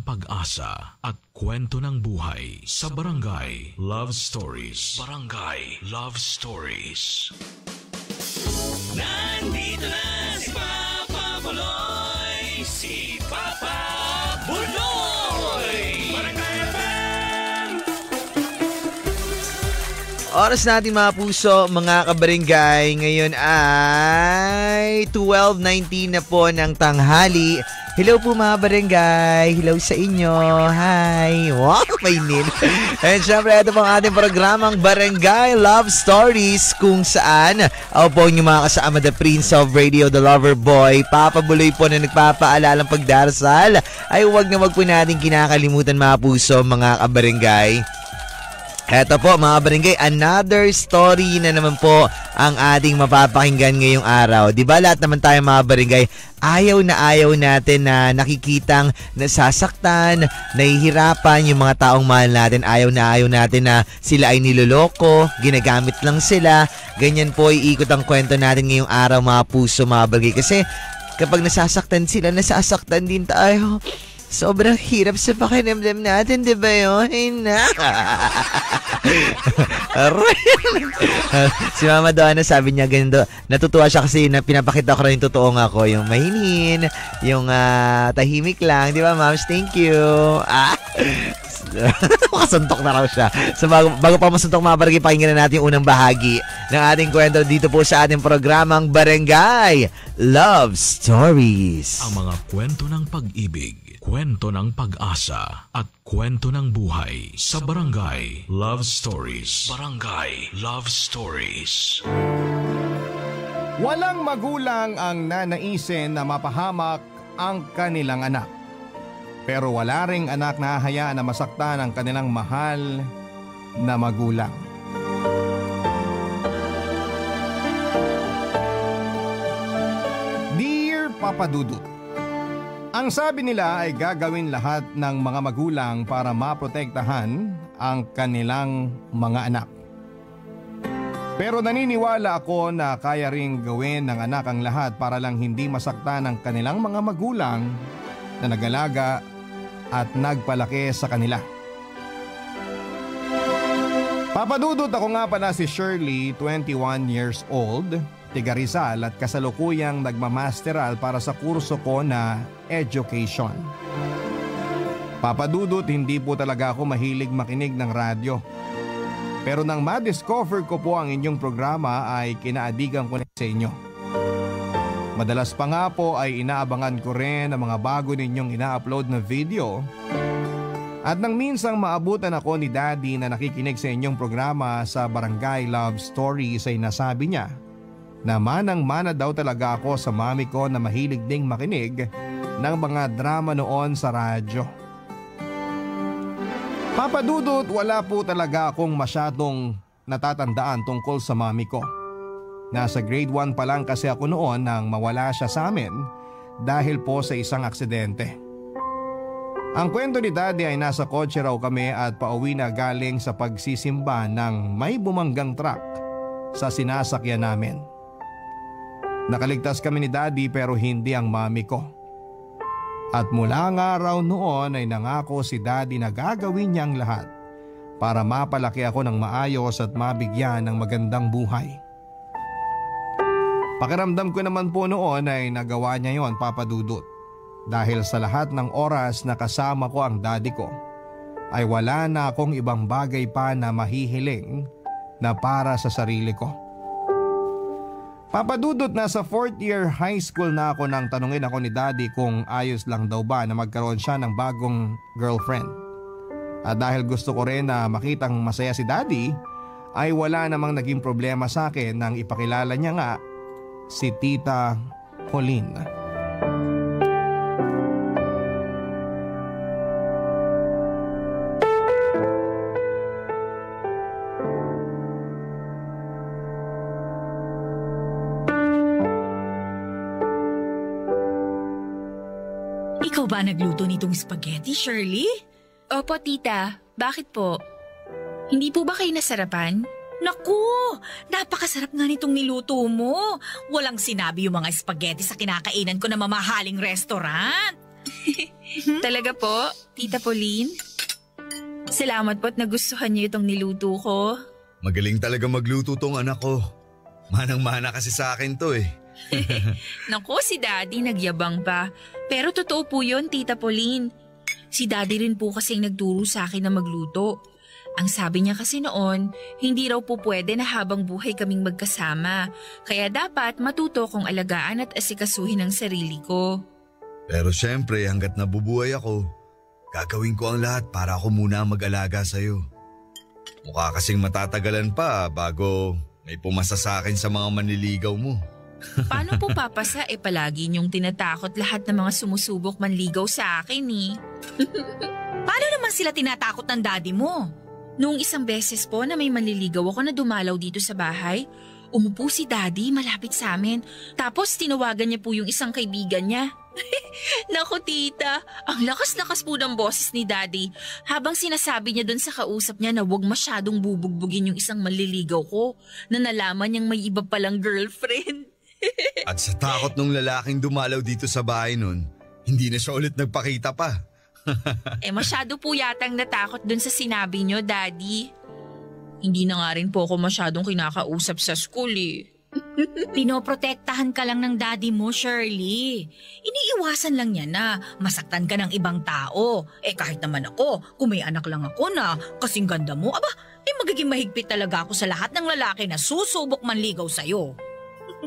ng pag-asa at kwento ng buhay sa Barangay Love Stories. Barangay Love Stories. Nandito na si Papa Buloy! Si Papa Buloy! Barangay FM! Oras natin mga puso, mga kabarangay. Ngayon ay 12:19 na po ng tanghali. Hello po mga barangay. Hello sa inyo. Hi. Wow, mainit. And syempre, ito po ang ating programang Barangay Love Stories kung saan ako po yung mga kasama, the Prince of Radio, the Lover Boy, Papa Buloy po na nagpapaalalang pagdarasal. Ay wag na wag po natin kinakalimutan mga puso, mga kabarangay. Eto po mga barangay, another story na naman po ang ating mapapakinggan ngayong araw. Diba lahat naman tayo mga barangay, ayaw natin na nakikitang nasasaktan, nahihirapan yung mga taong mahal natin. Ayaw natin na sila ay niloloko, ginagamit lang sila. Ganyan po iikot ang kwento natin ngayong araw mga puso, mga barangay. Kasi kapag nasasaktan sila, nasasaktan din tayo. Sobrang hirap sa pakiramdam natin, di ba yun? Ay na. Si Mama Doana sabi niya ganito, natutuwa siya kasi na pinapakita ko rin yung totoong ako, yung mahinin, yung tahimik lang, di ba Mams? Thank you. Makasuntok na raw siya. So bago pa masuntok mga barangay, pakinggan na natin yung unang bahagi ng ating kwento dito po sa ating programang Barangay Love Stories. Ang mga kwento ng pag-ibig, kwento ng pag-asa at kwento ng buhay sa Barangay Love Stories. Barangay Love Stories. Walang magulang ang nanaisin na mapahamak ang kanilang anak. Pero wala ring anak na hahayaan na masaktan ang kanilang mahal na magulang. Dear Papa Dudut, ang sabi nila ay gagawin lahat ng mga magulang para maprotektahan ang kanilang mga anak. Pero naniniwala ako na kaya ring gawin ng anak ang lahat para lang hindi masaktan ang kanilang mga magulang na nag-alaga at nagpalaki sa kanila. Papadudot, ako nga pala si Shirley, 21 years old, tiga Rizal at kasalukuyang nagmamasteral para sa kurso ko na education. Papadudot, hindi po talaga ako mahilig makinig ng radyo. Pero nang ma-discover ko po ang inyong programa ay kinaadigan ko na sa inyo. Madalas pa nga po ay inaabangan ko rin ang mga bago ninyong ina-upload na video. At nang minsang maabutan ako ni Daddy na nakikinig sa inyong programa sa Barangay Love Stories ay nasabi niya na manang-mana daw talaga ako sa mami ko na mahilig ding makinig ng mga drama noon sa radyo. Papadudot, wala po talaga akong masyadong natatandaan tungkol sa mami ko. Nasa grade 1 pa lang kasi ako noon nang mawala siya sa amin dahil po sa isang aksidente. Ang kwento ni Daddy ay nasa kotse raw kami at pauwi na galing sa pagsisimba ng may bumanggang truck sa sinasakyan namin. Nakaligtas kami ni Daddy pero hindi ang mami ko. At mula nga raw noon ay nangako si Daddy na gagawin niya ang lahat para mapalaki ako ng maayos at mabigyan ng magandang buhay. Pakiramdam ko naman po noon ay nagawa niya yon, Papa Dudut. Dahil sa lahat ng oras na kasama ko ang daddy ko, ay wala na akong ibang bagay pa na mahihiling na para sa sarili ko. Papa Dudut, nasa 4th year high school na ako nang tanungin ako ni Daddy kung ayos lang daw ba na magkaroon siya ng bagong girlfriend. At dahil gusto ko rin na makitang masaya si Daddy, ay wala namang naging problema sa akin nang ipakilala niya nga si Tita Pauline. Ikaw ba nagluto nitong spaghetti, Shirley? Opo, tita. Bakit po? Hindi po ba kayo nasarapan? Naku! Napakasarap nga nitong niluto mo. Walang sinabi yung mga spaghetti sa kinakainan ko na mamahaling restaurant. Talaga po? Tita Pauline. Salamat po at nagustuhan niyo itong niluto ko. Magaling talaga magluto tong anak ko. Manang-mana kasi sa akin to eh. Naku, si Daddy nagyabang pa. Pero totoo po yun, Tita Pauline. Si Daddy rin po kasing nagturo sa akin na magluto. Ang sabi niya kasi noon, hindi raw po pwede na habang buhay kaming magkasama. Kaya dapat matuto kong alagaan at asikasuhin ang sarili ko. Pero syempre hanggat nabubuhay ako, gagawin ko ang lahat para ako muna ang mag-alaga sa'yo. Mukha kasing matatagalan pa bago may pumasa sa akin sa mga manliligaw mo. Paano po papasa palagi niyong tinatakot lahat ng mga sumusubok manligaw sa akin eh. Paano naman sila tinatakot ng daddy mo? Noong isang beses po na may manliligaw ako na dumalaw dito sa bahay, umupo si Daddy malapit sa amin. Tapos tinawagan niya po yung isang kaibigan niya. Naku tita, ang lakas-lakas po ng boses ni Daddy habang sinasabi niya doon sa kausap niya na huwag masyadong bubugbugin yung isang manliligaw ko na nalaman niyang may iba palang girlfriend. At sa takot ng lalaking dumalaw dito sa bahay nun, hindi na siya ulit nagpakita pa. Masyado po yatang natakot dun sa sinabi niyo, Daddy. Hindi na nga rin po ako masyadong kinakausap sa school eh. Pinoprotektahan ka lang ng daddy mo, Shirley. Iniiwasan lang niya na masaktan ka ng ibang tao. Kahit naman ako, kung may anak lang ako na kasing ganda mo, magiging mahigpit talaga ako sa lahat ng lalaki na susubok manligaw sa'yo.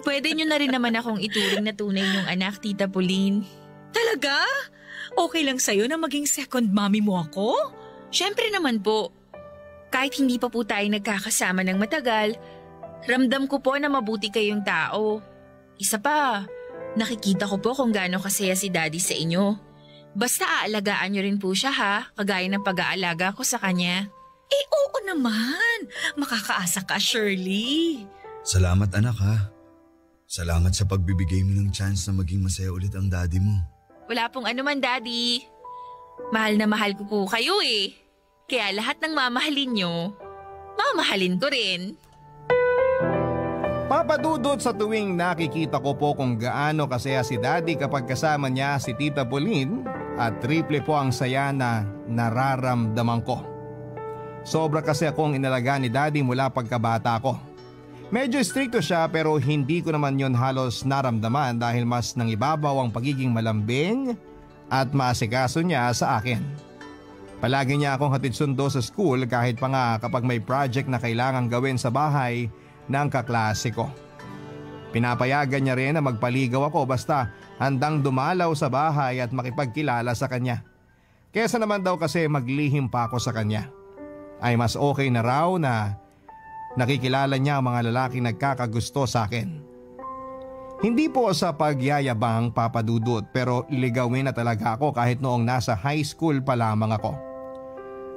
Pwede niyo na rin naman akong ituring na tunay niyong anak, Tita Pauline. Talaga? Okay lang sa'yo na maging second mommy mo ako? Syempre naman po. Kahit hindi pa po tayo nagkakasama ng matagal, ramdam ko po na mabuti kayong tao. Isa pa, nakikita ko po kung gaano kasaya si Daddy sa inyo. Basta aalagaan niyo rin po siya ha, kagaya ng pag-aalaga ko sa kanya. Oo naman. Makakaasa ka, Shirley. Salamat anak ha. Salamat sa pagbibigay mo ng chance na maging masaya ulit ang daddy mo. Wala pong anuman, Daddy. Mahal na mahal ko po kayo eh. Kaya lahat ng mamahalin nyo, mamahalin ko rin. Papadudot sa tuwing nakikita ko po kung gaano kasaya si Daddy kapag kasama niya si Tita Pauline at triple po ang saya na nararamdaman ko. Sobra kasi akong inalaga ni Daddy mula pagkabata ko. Medyo stricto siya pero hindi ko naman yon halos naramdaman dahil mas nangibabaw ang pagiging malambing at maasikaso niya sa akin. Palagi niya akong hatid sundo sa school kahit pa nga kapag may project na kailangang gawin sa bahay ng kaklase ko. Pinapayagan niya rin na magpaligaw ako basta handang dumalaw sa bahay at makipagkilala sa kanya. Kesa naman daw kasi maglihim pa ako sa kanya. Ay mas okay na raw na nakikilala niya ang mga lalaking nagkakagusto sa akin. Hindi po sa pagyayabang papadudot pero ligawin na talaga ako kahit noong nasa high school pa lamang ako.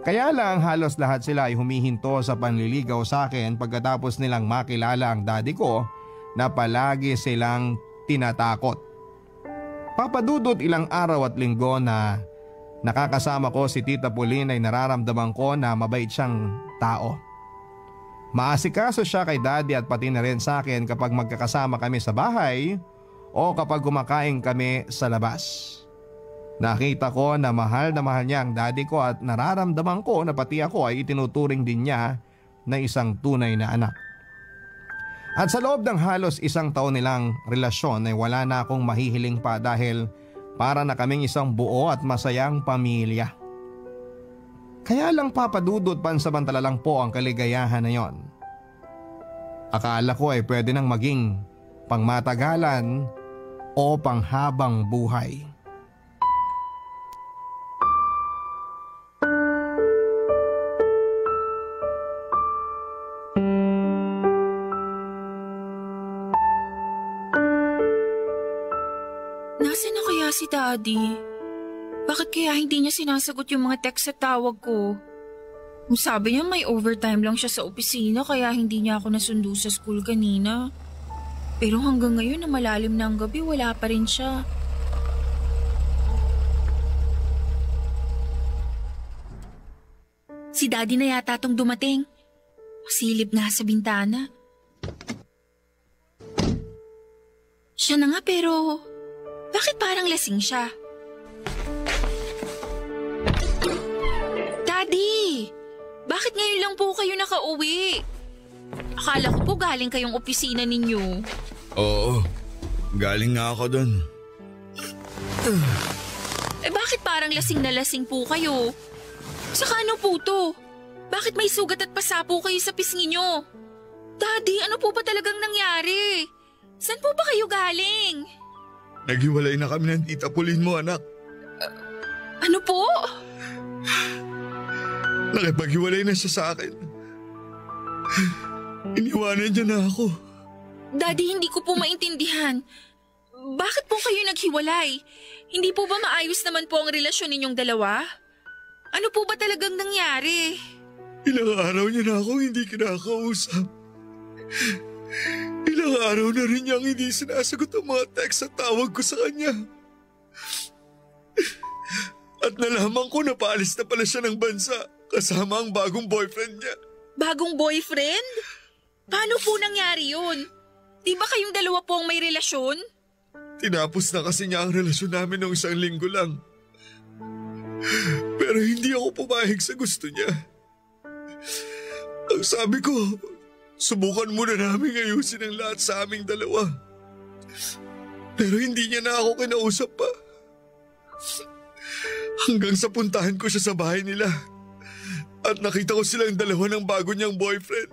Kaya lang halos lahat sila ay humihinto sa panliligaw sa akin pagkatapos nilang makilala ang daddy ko na palagi silang tinatakot. Papadudot ilang araw at linggo na nakakasama ko si Tita Pauline ay nararamdaman ko na mabait siyang tao. Maasikaso siya kay daddy at pati na rin sa akin kapag magkakasama kami sa bahay o kapag kumakain kami sa labas. Nakita ko na mahal niya ang daddy ko at nararamdaman ko na pati ako ay itinuturing din niya na isang tunay na anak. At sa loob ng halos isang taon nilang relasyon ay wala na akong mahihiling pa dahil para na kaming isang buo at masayang pamilya. Kaya lang papadudot pansamantala lang po ang kaligayahan na yon. Akala ko ay pwede nang maging pangmatagalan o panghabang buhay. Nasaan na kaya si Daddy? Bakit kaya hindi niya sinasagot yung mga text at tawag ko? Sabi niya may overtime lang siya sa opisina kaya hindi niya ako nasundo sa school kanina. Pero hanggang ngayon na malalim na ang gabi wala pa rin siya. Si Daddy na yata tong dumating. Silip nga sa bintana. Siya na nga pero bakit parang lasing siya? lang po kayo nakauwi. Akala ko po galing kayong opisina ninyo. Oo, galing nga ako dun. Bakit parang lasing na lasing po kayo? Saka ano po to? Bakit may sugat at pasa po kayo sa pisngi nyo? Daddy, ano po ba talagang nangyari? Saan po ba kayo galing? Naghiwalay na kami ng tita Pauline mo, anak. Ano po? Nakipaghiwalay na siya sa akin. Iniwanan niya na ako. Daddy, hindi ko po maintindihan. Bakit po kayo naghiwalay? Hindi po ba maayos naman po ang relasyon ninyong dalawa? Ano po ba talagang nangyari? Ilang araw niya na akong hindi kinakausap. Ilang araw na rin niyang hindi sinasagot ang mga text at tawag ko sa kanya. At nalaman ko na paalis na pala siya ng bansa kasama ang bagong boyfriend niya. Bagong boyfriend? Paano po nangyari yun? Di ba kayong dalawa po ang may relasyon? Tinapos na kasi niya ang relasyon namin noong 1 linggo lang. Pero hindi ako pumayag sa gusto niya. Ang sabi ko, subukan muna namin ayusin ang lahat sa aming dalawa. Pero hindi niya na ako kinausap pa. Hanggang sa puntahan ko siya sa bahay nila at nakita ko silang dalawa ng bago niyang boyfriend.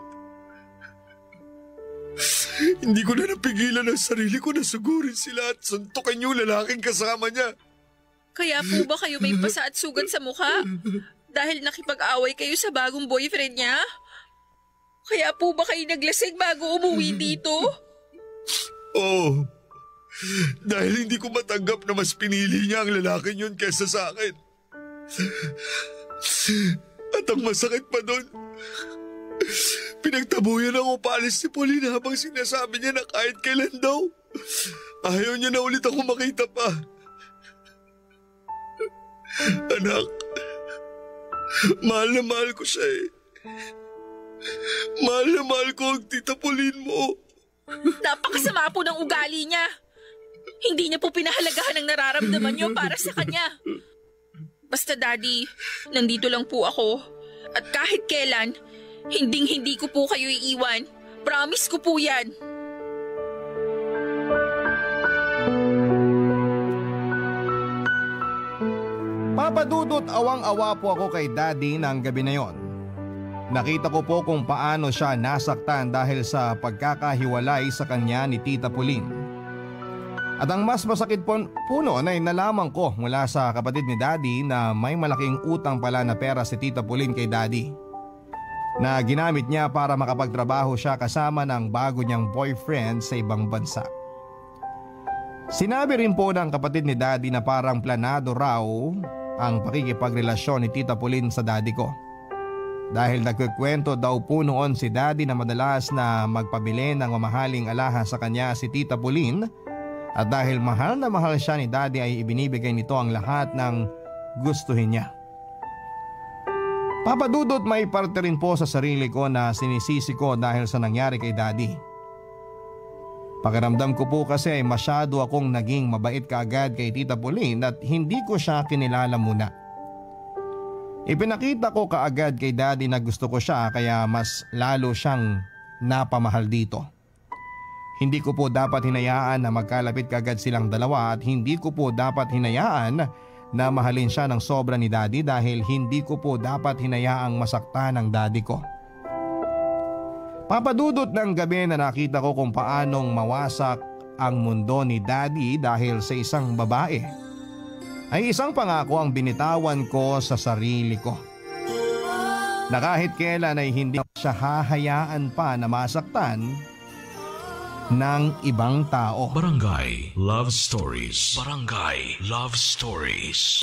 Hindi ko na napigilan ang sarili ko na sugurin sila at suntukan yung lalaking kasama niya. Kaya po ba kayo may pasa at sugat sa mukha? Dahil nakipag-away kayo sa bagong boyfriend niya? Kaya po ba kayo naglasing bago umuwi dito? Oo. Dahil hindi ko matanggap na mas pinili niya ang lalaking yun kaysa sa akin. At ang masakit pa doon, pinagtabuyan ako paalis si Pauline habang sinasabi niya na kahit kailan daw, ayaw niya na ulit ako makita pa. Anak, mahal na mahal ko siya eh. Mahal na mahal ko ang tita Pauline mo. Napakasama po ng ugali niya. Hindi niya po pinahalagahan ang nararamdaman niyo para sa kanya. Basta Daddy, nandito lang po ako. At kahit kailan, hindi ko po kayo iiwan. Promise ko po yan. Papa Dudut, awang-awa po ako kay Daddy ng gabi na yon. Nakita ko po kung paano siya nasaktan dahil sa pagkakahiwalay sa kanya ni Tita Pauline. At ang mas masakit po noon ay nalaman ko mula sa kapatid ni Daddy na may malaking utang pala na pera si Tita Pauline kay Daddy, na ginamit niya para makapagtrabaho siya kasama ng bago niyang boyfriend sa ibang bansa. Sinabi rin po ng kapatid ni Daddy na parang planado raw ang pakikipagrelasyon ni Tita Pauline sa Daddy ko. Dahil nagkukwento daw po noon si Daddy na madalas na magpabili ng mamahaling alahas sa kanya si Tita Pauline, at dahil mahal na mahal siya ni Daddy ay ibinibigay nito ang lahat ng gustuhin niya. Papa Dudut, may parte rin po sa sarili ko na sinisisi ko dahil sa nangyari kay Daddy. Pakiramdam ko po kasi ay masyado akong naging mabait kaagad kay Tita Pauline at hindi ko siya kinilala muna. Ipinakita ko kaagad kay Daddy na gusto ko siya kaya mas lalo siyang napamahal dito. Hindi ko po dapat hinayaan na magkalapit kaagad silang dalawa at hindi ko po dapat hinayaan na mahalin siya ng sobra ni Daddy dahil hindi ko po dapat hinayaang masaktan ng Daddy ko. Papadudot ng gabi na nakita ko kung paanong mawasak ang mundo ni Daddy dahil sa isang babae, ay isang pangako ang binitawan ko sa sarili ko. Na kahit kailan ay hindi siya hahayaan pa na masaktan ng ibang tao. Barangay Love Stories. Barangay Love Stories.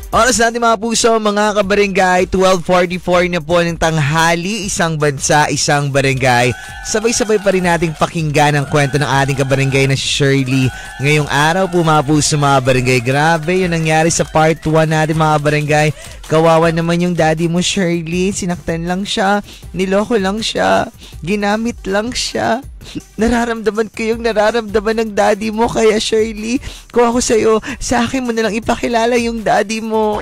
Oras natin mga puso, mga kabarangay, 12:44 na po ng tanghali, isang bansa, isang barangay. Sabay-sabay pa rin nating pakinggan ang kwento ng ating kabarangay na si Shirley. Ngayong araw po mga puso, mga barangay, grabe yung nangyari sa part 1 natin mga barangay. Kawawa naman yung daddy mo, Shirley. Sinaktan lang siya, niloko lang siya, ginamit lang siya. Nararamdaman ko yung nararamdaman ng daddy mo, kaya Shirley, kung ako sa'yo, sa akin mo nalang ipakilala yung daddy mo.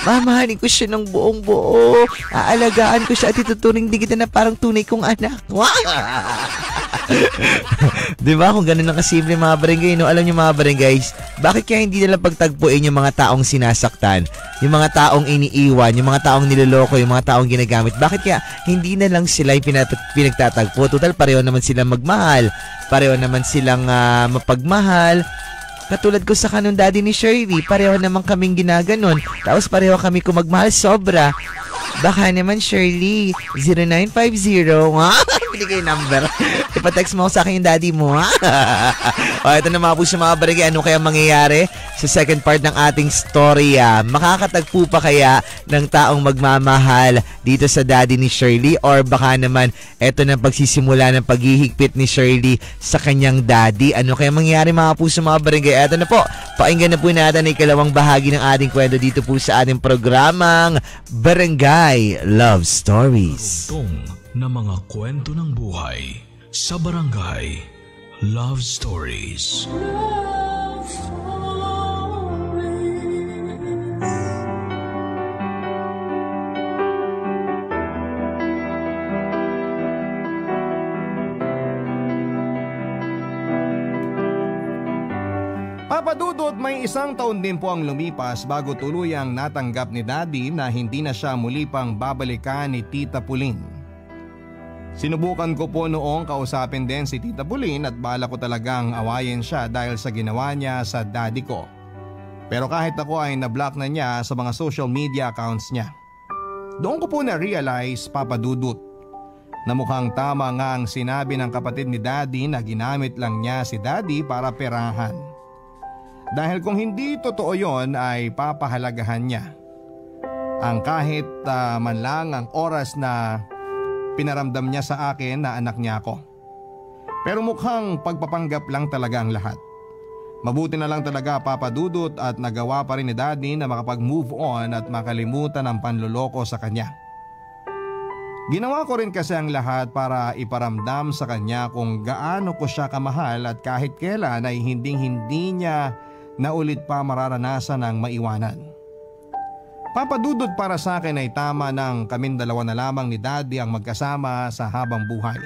Mamahalin ko siya ng buong buo. Aalagaan ko siya at ituturing din kita na parang tunay kong anak. Diba? Kung ganun lang kasimple mga barangay, no? Alam niyo mga barangays, bakit kaya hindi nila pagtagpuin yung mga taong sinasaktan, yung mga taong iniiwan, yung mga taong niloloko, yung mga taong ginagamit? Bakit kaya hindi na lang sila pinagtatagpo? Total, pareho naman silang magmahal. Pareho naman silang mapagmahal. Katulad ko sa kanong daddy ni Shirley, pareho naman kaming ginaganon. Tapos pareho kami kumagmahal sobra. Baka naman Shirley, 0950. Binigay number. Ipa-text mo sa akin yung daddy mo, ha? O, ito na mga puso mga barangay. Ano kaya mangyayari sa second part ng ating storya? Makakatagpo pa kaya ng taong magmamahal dito sa daddy ni Shirley? Or baka naman, ito na pagsisimula ng paghihigpit ni Shirley sa kanyang daddy? Ano kaya mangyayari mga puso mga barangay? Ito na po, pakinggan na po natin ang ikalawang bahagi ng ating kwento dito po sa ating programang Barangay Love Stories. Na mga kwento ng buhay sa Barangay Love Stories. Love Stories. Papa Dudut, may isang taon din po ang lumipas bago tuluyang natanggap ni Daddy na hindi na siya muli pang babalikan ni Tita Pulin. Sinubukan ko po noong kausapin din si Tita Pulin at bala ko talagang awayin siya dahil sa ginawa niya sa daddy ko. Pero kahit ako ay na-block na niya sa mga social media accounts niya. Doon ko po na-realize, Papa Dudut, na mukhang tama nga ang sinabi ng kapatid ni Daddy na ginamit lang niya si Daddy para perahan. Dahil kung hindi totoo yon ay papahalagahan niya ang kahit man lang ang oras na pinaramdam niya sa akin na anak niya ako. Pero mukhang pagpapanggap lang talaga ang lahat. Mabuti na lang talaga Papa Dudut at nagawa pa rin ni Daddy na makapag-move on at makalimutan ang panloloko sa kanya. Ginawa ko rin kasi ang lahat para iparamdam sa kanya kung gaano ko siya kamahal at kahit kailan ay hindi niya na ulit pa mararanasan ang maiwanan. Papa Dudut, para sa akin ay tama nang kaming dalawa na lamang ni Daddy ang magkasama sa habang buhay.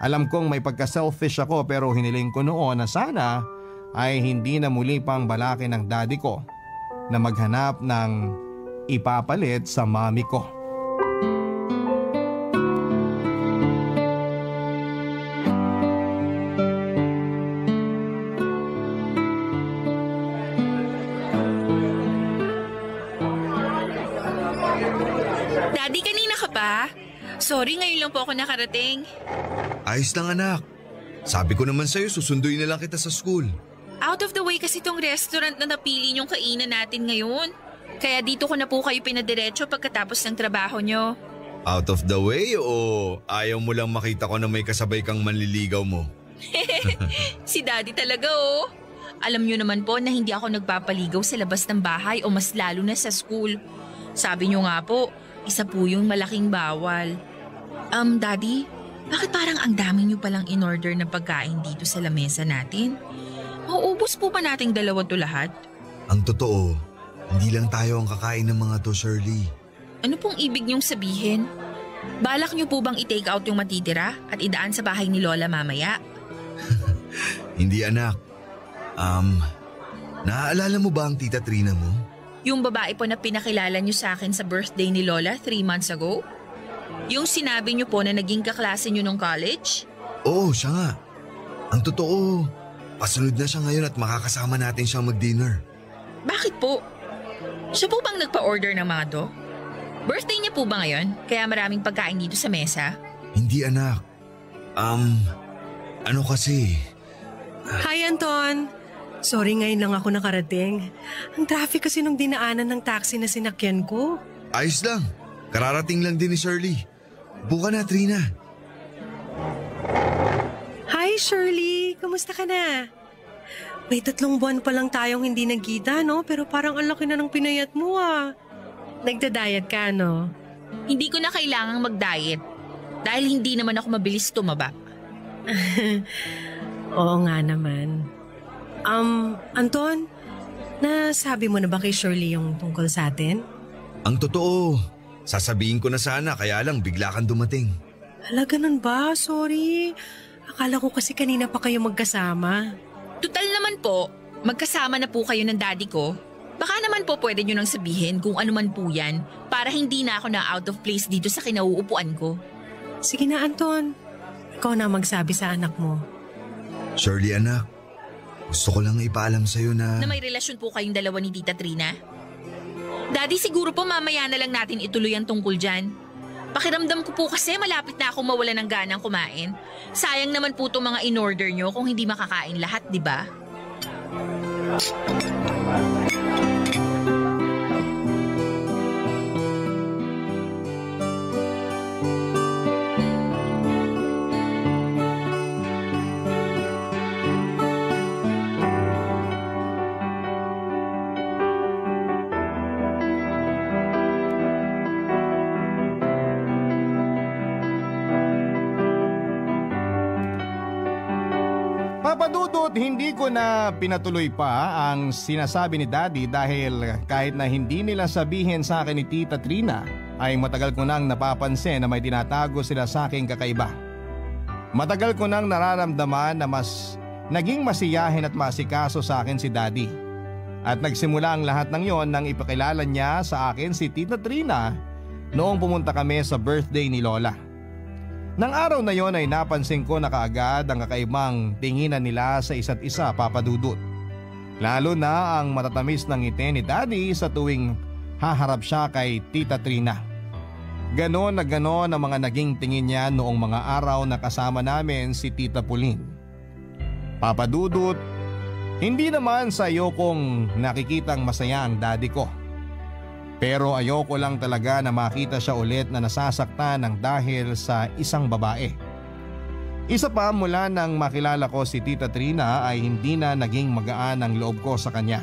Alam kong may pagka-selfish ako pero hiniling ko noon na sana ay hindi na muli pang balakin ng Daddy ko na maghanap ng ipapalit sa mami ko. Sorry, ngayon lang po ako nakarating. Ayos lang anak. Sabi ko naman sa'yo, susunduin na lang kita sa school. Out of the way kasi tong restaurant na napili niyong kainan natin ngayon. Kaya dito ko na po kayo pinadiretso pagkatapos ng trabaho niyo. Out of the way o ayaw mo lang makita ko na may kasabay kang manliligaw mo? Si Daddy talaga oh. Alam niyo naman po na hindi ako nagpapaligaw sa labas ng bahay o mas lalo na sa school. Sabi niyo nga po, isa po yung malaking bawal. Daddy, bakit parang ang dami niyo palang in-order na pagkain dito sa lamesa natin? Mauubos po ba nating dalawa to lahat? Ang totoo, hindi lang tayo ang kakain ng mga to, Shirley. Ano pong ibig niyong sabihin? Balak niyo po bang i-take out yung matitira at idaan sa bahay ni Lola mamaya? Hindi anak. Naaalala mo ba ang tita Trina mo? Yung babae po na pinakilala niyo sa akin sa birthday ni Lola 3 months ago? Yung sinabi niyo po na naging kaklase niyo nung college? Oo, siya nga. Ang totoo, pasunod na siya ngayon at makakasama natin siyang mag-dinner. Bakit po? Siya po bang nagpa-order ng mga to? Birthday niya po ba ngayon? Kaya maraming pagkain dito sa mesa? Hindi anak. Ano kasi? Hi Anton! Sorry ngayon lang ako nakarating. Ang traffic kasi nung dinaanan ng taxi na sinakyan ko. Ayos lang. Kararating lang din ni Shirley. Buka na, Trina. Hi Shirley! Kamusta ka na? May 3 buwan pa lang tayong hindi nagkita, no? Pero parang ang laki na ng pinayat mo, ah. Nagda-diet ka, no? Hindi ko na kailangang mag-diet. Dahil hindi naman ako mabilis tumaba. Oo nga naman. Anton, Nasabi mo na ba kay Shirley yung tungkol sa atin? Ang totoo, sasabihin ko na sana kaya lang bigla kang dumating. Hala, ganun ba? Sorry. Akala ko kasi kanina pa kayo magkasama. Tutal naman po, magkasama na po kayo ng daddy ko. Baka naman po pwede nyo nang sabihin kung ano man po yan para hindi na ako na out of place dito sa kinauupuan ko. Sige na, Anton. Ikaw na magsabi sa anak mo. Shirley anak, gusto ko lang ipaalam sa'yo na Na may relasyon po kayong dalawa ni Tita Trina? Daddy, siguro po mamaya na lang natin ituloy ang tungkol dyan. Pakiramdam ko po kasi malapit na ako mawala ng ganang kumain. Sayang naman po itong mga in-order nyo kung hindi makakain lahat, di ba? Papadudot, hindi ko na pinatuloy pa ang sinasabi ni Daddy dahil kahit na hindi nila sabihin sa akin ni Tita Trina ay matagal ko nang napapansin na may tinatago sila sa aking kakaiba. Matagal ko nang nararamdaman na mas naging masiyahin at masikaso sa akin si Daddy. At nagsimula ang lahat ng yon nang ipakilala niya sa akin si Tita Trina noong pumunta kami sa birthday ni Lola. Nang araw na yon ay napansin ko na kaagad ang kakaibang tinginan nila sa isa't isa, Papadudot. Lalo na ang matatamis ng ngiti ni Daddy sa tuwing haharap siya kay Tita Trina. Ganon na ganon ang mga naging tingin niya noong mga araw na kasama namin si Tita Pauline. Papadudot, hindi naman sa iyo kong nakikitang masaya ang daddy ko. Pero ayoko lang talaga na makita siya ulit na nasasaktan ng dahil sa isang babae. Isa pa, mula nang makilala ko si Tita Trina ay hindi na naging magaan ang loob ko sa kanya.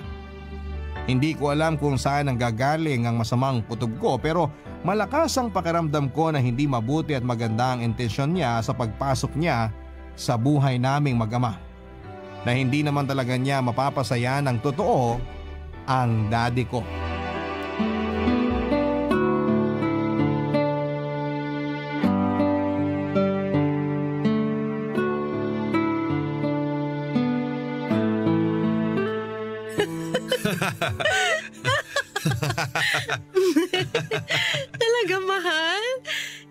Hindi ko alam kung saan ang gagaling ang masamang kutob ko pero malakas ang pakiramdam ko na hindi mabuti at maganda ang intensyon niya sa pagpasok niya sa buhay naming mag-ama. Na hindi naman talaga niya mapapasaya ng totoo ang daddy ko. Talaga, mahal?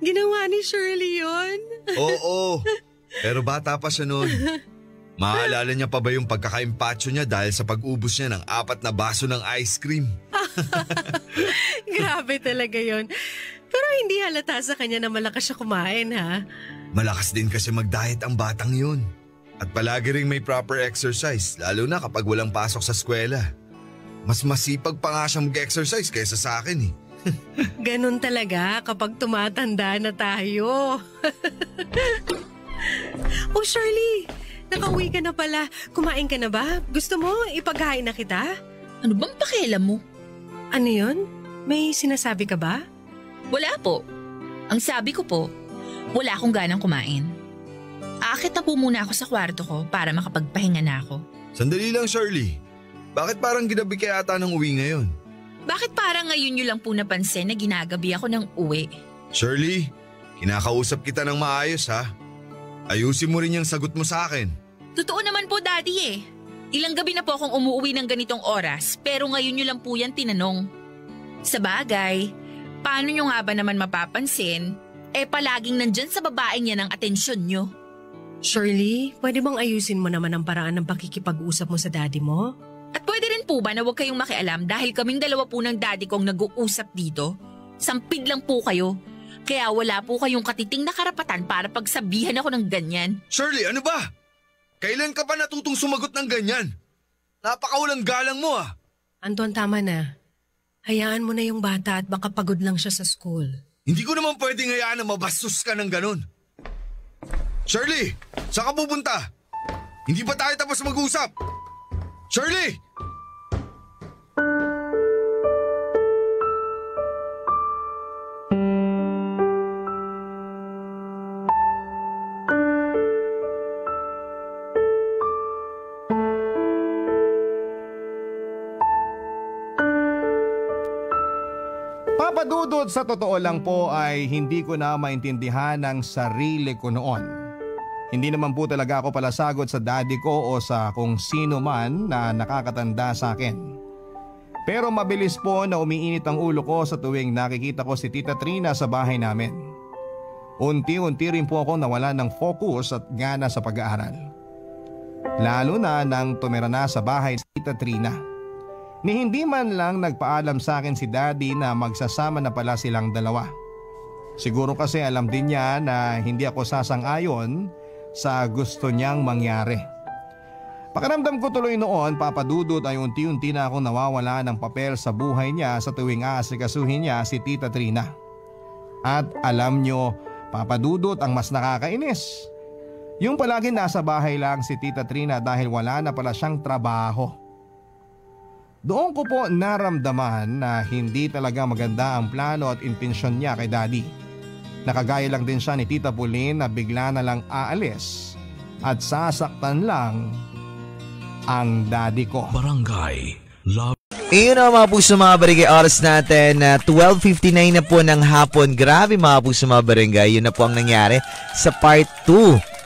Ginawa ni Shirley yun? Oo, pero bata pa siya noon. Maalala niya pa ba yung pagkakaimpatso niya dahil sa pag-ubos niya ng 4 na baso ng ice cream? Grabe talaga yun. Pero hindi halata sa kanya na malakas siya kumain, ha? Malakas din kasi mag-diet ang batang yun. At palagi ring may proper exercise, lalo na kapag walang pasok sa eskwela. Mas masipag pa nga siya mag-exercise kaysa sa akin eh. Ganon talaga kapag tumatanda na tayo. Oh, Shirley, nakauwi ka na pala. Kumain ka na ba? Gusto mo ipaghain na kita? Ano bang pakialam mo? Ano yun? May sinasabi ka ba? Wala po. Ang sabi ko po, wala akong ganang kumain. Aakit na po muna ako sa kwarto ko para makapagpahinga na ako. Sandali lang, Shirley. Bakit parang ginabi ka yata ng uwi ngayon? Bakit parang ngayon nyo lang po napansin na ginagabi ako ng uwi? Shirley, kinakausap kita ng maayos ha. Ayusin mo rin yung sagot mo sa akin. Totoo naman po, Daddy eh. Ilang gabi na po akong umuwi ng ganitong oras pero ngayon nyo lang po yan tinanong. Sa bagay, paano nyo nga ba naman mapapansin palaging nandyan sa babaeng yan ang atensyon nyo? Shirley, pwede bang ayusin mo naman ang paraan ng pakikipag-usap mo sa daddy mo? At pwede rin po ba na huwag kayong makialam dahil kaming dalawa po ng daddy kong nag-uusap dito? Sampid lang po kayo. Kaya wala po kayong katiting na karapatan para pagsabihan ako ng ganyan. Shirley, ano ba? Kailan ka pa natutong sumagot ng ganyan? Napakawalang galang mo ah. Anton, tama na. Hayaan mo na yung bata at baka pagod lang siya sa school. Hindi ko naman pwedeng hayaan na mabastos ka ng ganun. Shirley, saan ka pupunta? Hindi pa tayo tapos mag-usap? Shirley! Papadudod, sa totoo lang po ay hindi ko na maintindihan ang sarili ko noon. Hindi naman po talaga ako palasagot sa daddy ko o sa kung sino man na nakakatanda sa akin. Pero mabilis po na umiinit ang ulo ko sa tuwing nakikita ko si Tita Trina sa bahay namin. Unti-unti rin po ako nawala ng focus at gana sa pag-aaral. Lalo na nang tumira na sa bahay si Tita Trina. Ni hindi man lang nagpaalam sa akin si Daddy na magsasama na pala silang dalawa. Siguro kasi alam din niya na hindi ako sasang-ayon sa gusto niyang mangyari. Pakiramdam ko tuloy noon, Papadudot, ay unti-unti na akong nawawala ng papel sa buhay niya sa tuwing aasikasuhin niya si Tita Trina. At alam niyo, Papadudot, ang mas nakakainis. Yung palagi nasa bahay lang si Tita Trina dahil wala na pala siyang trabaho. Doon ko po naramdaman na hindi talaga maganda ang plano at intensyon niya kay Daddy. Nakagaya lang din siya ni Tita Pauline na bigla na lang aalis at sasaktan lang ang daddy ko. Barangay Love. Iyon na mga puso mga barangay, oras natin na 12:59 na po ng hapon. Grabe mga puso mga barangay, yun na po ang nangyari sa part 2.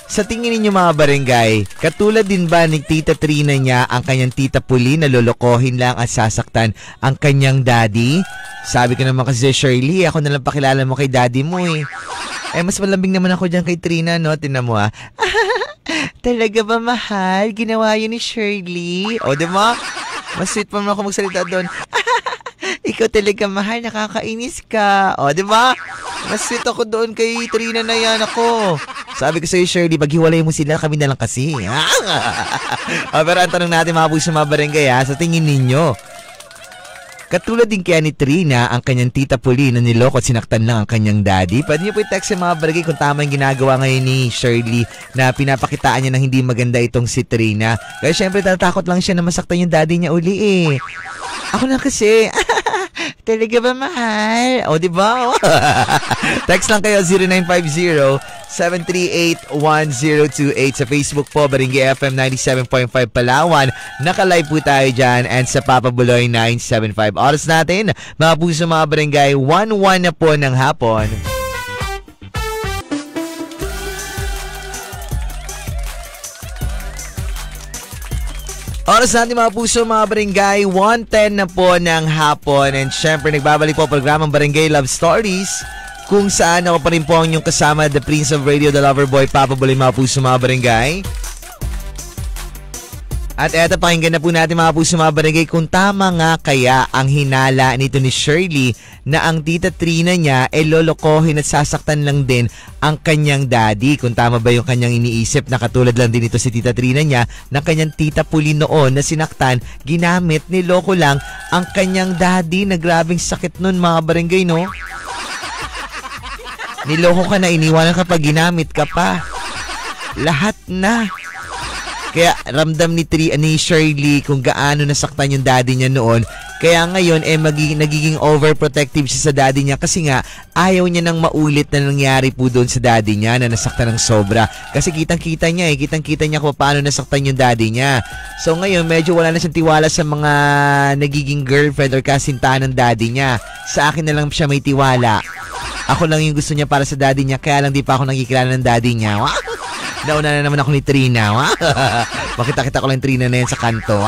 Sa tingin ninyo mga barangay, katulad din ba ni Tita Trina niya ang kanyang Tita Pauline na lolokohin lang at sasaktan ang kanyang daddy? Sabi ko naman kasi Shirley, ako nalang pakilala mo kay daddy mo eh. Mas malambing naman ako dyan kay Trina, no? Tingnan mo ah. Talaga ba mahal? Ginawa yun ni Shirley? O diba? Mas sweet pa naman ako magsalita doon. Ikaw talaga mahal, nakakainis ka. O diba? Mas sweet ako doon kay Trina na yan ako. Sabi ko sa'yo, Shirley, paghiwalay mo sila, kami na lang kasi. Pero ang tanong natin mga puso mga barangay, sa tingin ninyo, katulad din kaya ni Trina, ang kanyang Tita Pauline na niloko at sinaktan lang ang kanyang daddy? Pwede niyo po i-text sa mga barangay kung tama yung ginagawa ngayon ni Shirley na pinapakitaan niya na hindi maganda itong si Trina. Kaya syempre tatakot lang siya na masaktan yung daddy niya uli eh. Ako na kasi. Talaga ba mahal? O diba? Text lang kayo 0950-738-1028 sa Facebook po, Barangay FM 97.5 Palawan. Naka-live po tayo dyan and sa Papa Buloy 975. Oras natin, mga puso mga barangay, 1-1 na po ng hapon. Oras natin mga puso mga barangay, 1:10 na po ng hapon. And syempre nagbabalik po programang Barangay Love Stories, kung saan ako pa rin po ang inyong kasama, the Prince of Radio, the Lover Boy, Papa Buloy, mga puso mga barangay. At eto, pakinggan na po natin mga puso mga barangay kung tama nga kaya ang hinala nito ni Shirley na ang Tita Trina niya lolokohin at sasaktan lang din ang kanyang daddy. Kung tama ba yung kanyang iniisip na katulad lang din ito si Tita Trina niya ng kanyang Tita Pauline noon na sinaktan, ginamit, niloko lang ang kanyang daddy. Na grabing sakit nun mga barangay, no? Niloko ka na, iniwanan ka pa, ginamit ka pa. Lahat na. Kaya ramdam ni Shirley kung gaano nasaktan yung daddy niya noon. Kaya ngayon nagiging overprotective siya sa daddy niya kasi nga ayaw niya nang maulit na nangyari po doon sa daddy niya na nasaktan ng sobra. Kasi kitang-kita niya kung paano nasaktan yung daddy niya. So ngayon medyo wala na siyang tiwala sa mga nagiging girlfriend or kasintahan ng daddy niya. Sa akin na lang siya may tiwala. Ako lang yung gusto niya para sa daddy niya, kaya lang di pa ako nakikilala ng daddy niya. Nauna na naman ako ni Trina. Makita-kita ko lang Trina na yan sa kanto.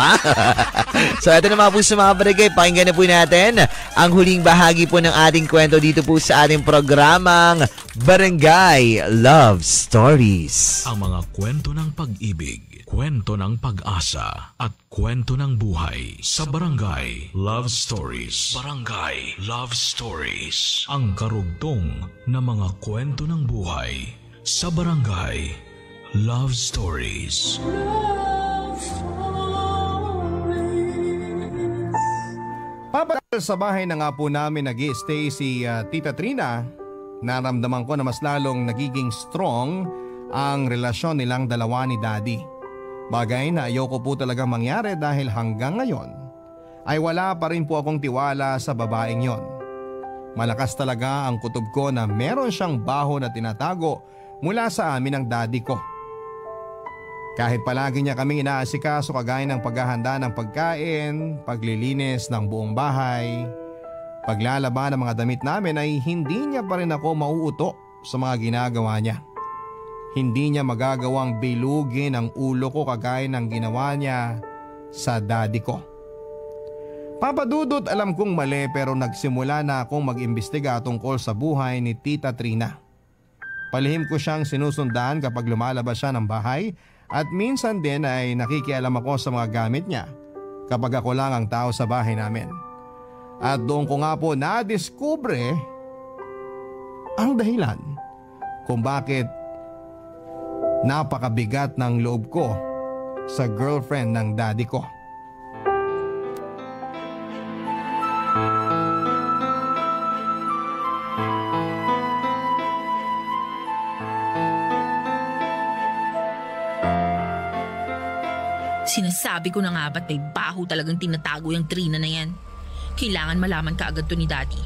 So ito na mga puso mga barangay, pakinggan na po natin ang huling bahagi po ng ating kwento dito po sa ating programang Barangay Love Stories. Ang mga kwento ng pag-ibig, kwento ng pag-asa at kwento ng buhay sa Barangay Love Stories. Barangay Love Stories. Ang karugtong na mga kwento ng buhay sa Barangay Love Stories. Love Stories. Papagal sa bahay na nga po namin nag-i-stay si Tita Trina, naramdaman ko na mas lalong nagiging strong ang relasyon nilang dalawa ni Daddy. Bagay na ayoko po talaga mangyari dahil hanggang ngayon ay wala pa rin po akong tiwala sa babaeng yon. Malakas talaga ang kutob ko na meron siyang baho na tinatago mula sa amin ng daddy ko. Kahit palagi niya kaming inaasikaso kagaya ng paghahanda ng pagkain, paglilinis ng buong bahay, paglalaban ng mga damit namin ay hindi niya pa rin ako mauuto sa mga ginagawa niya. Hindi niya magagawang bilugin ang ulo ko kagaya ng ginawa niya sa daddy ko. Papa Dudut, alam kong mali pero nagsimula na akong mag-imbestiga tungkol sa buhay ni Tita Trina. Palihim ko siyang sinusundan kapag lumalabas siya ng bahay at minsan din ay nakikialam ako sa mga gamit niya kapag ako lang ang tao sa bahay namin. At doon ko nga po nadiskubre ang dahilan kung bakit napakabigat ng loob ko sa girlfriend ng daddy ko. Sinasabi ko na nga ba't may baho talagang tinatago yung Trina na yan. Kailangan malaman ka agad to ni Daddy.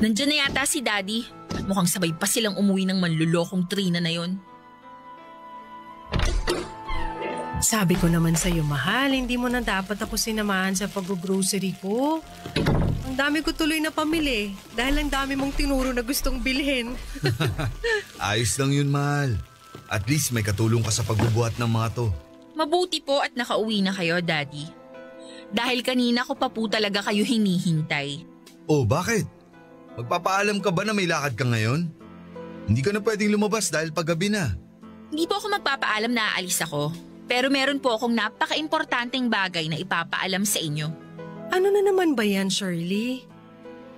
Nandiyan na yata si Daddy. Mukhang sabay pa silang umuwi ng manlulokong Trina na yon. Sabi ko naman sa'yo, mahal, hindi mo na dapat ako sinamahan sa pag-grocery ko. Ang dami ko tuloy na pamili dahil ang dami mong tinuro na gustong bilhin. Ayos lang yun, mahal. At least may katulong ka sa pagbubuhat ng mga to. Mabuti po at nakauwi na kayo, Daddy. Dahil kanina ko pa po talaga kayo hinihintay. Oh, bakit? Magpapaalam ka ba na may lakad ka ngayon? Hindi ka na pwedeng lumabas dahil paggabi na. Hindi po ako magpapaalam na aalis ako. Pero meron po akong napaka-importanteng bagay na ipapaalam sa inyo. Ano na naman ba yan, Shirley?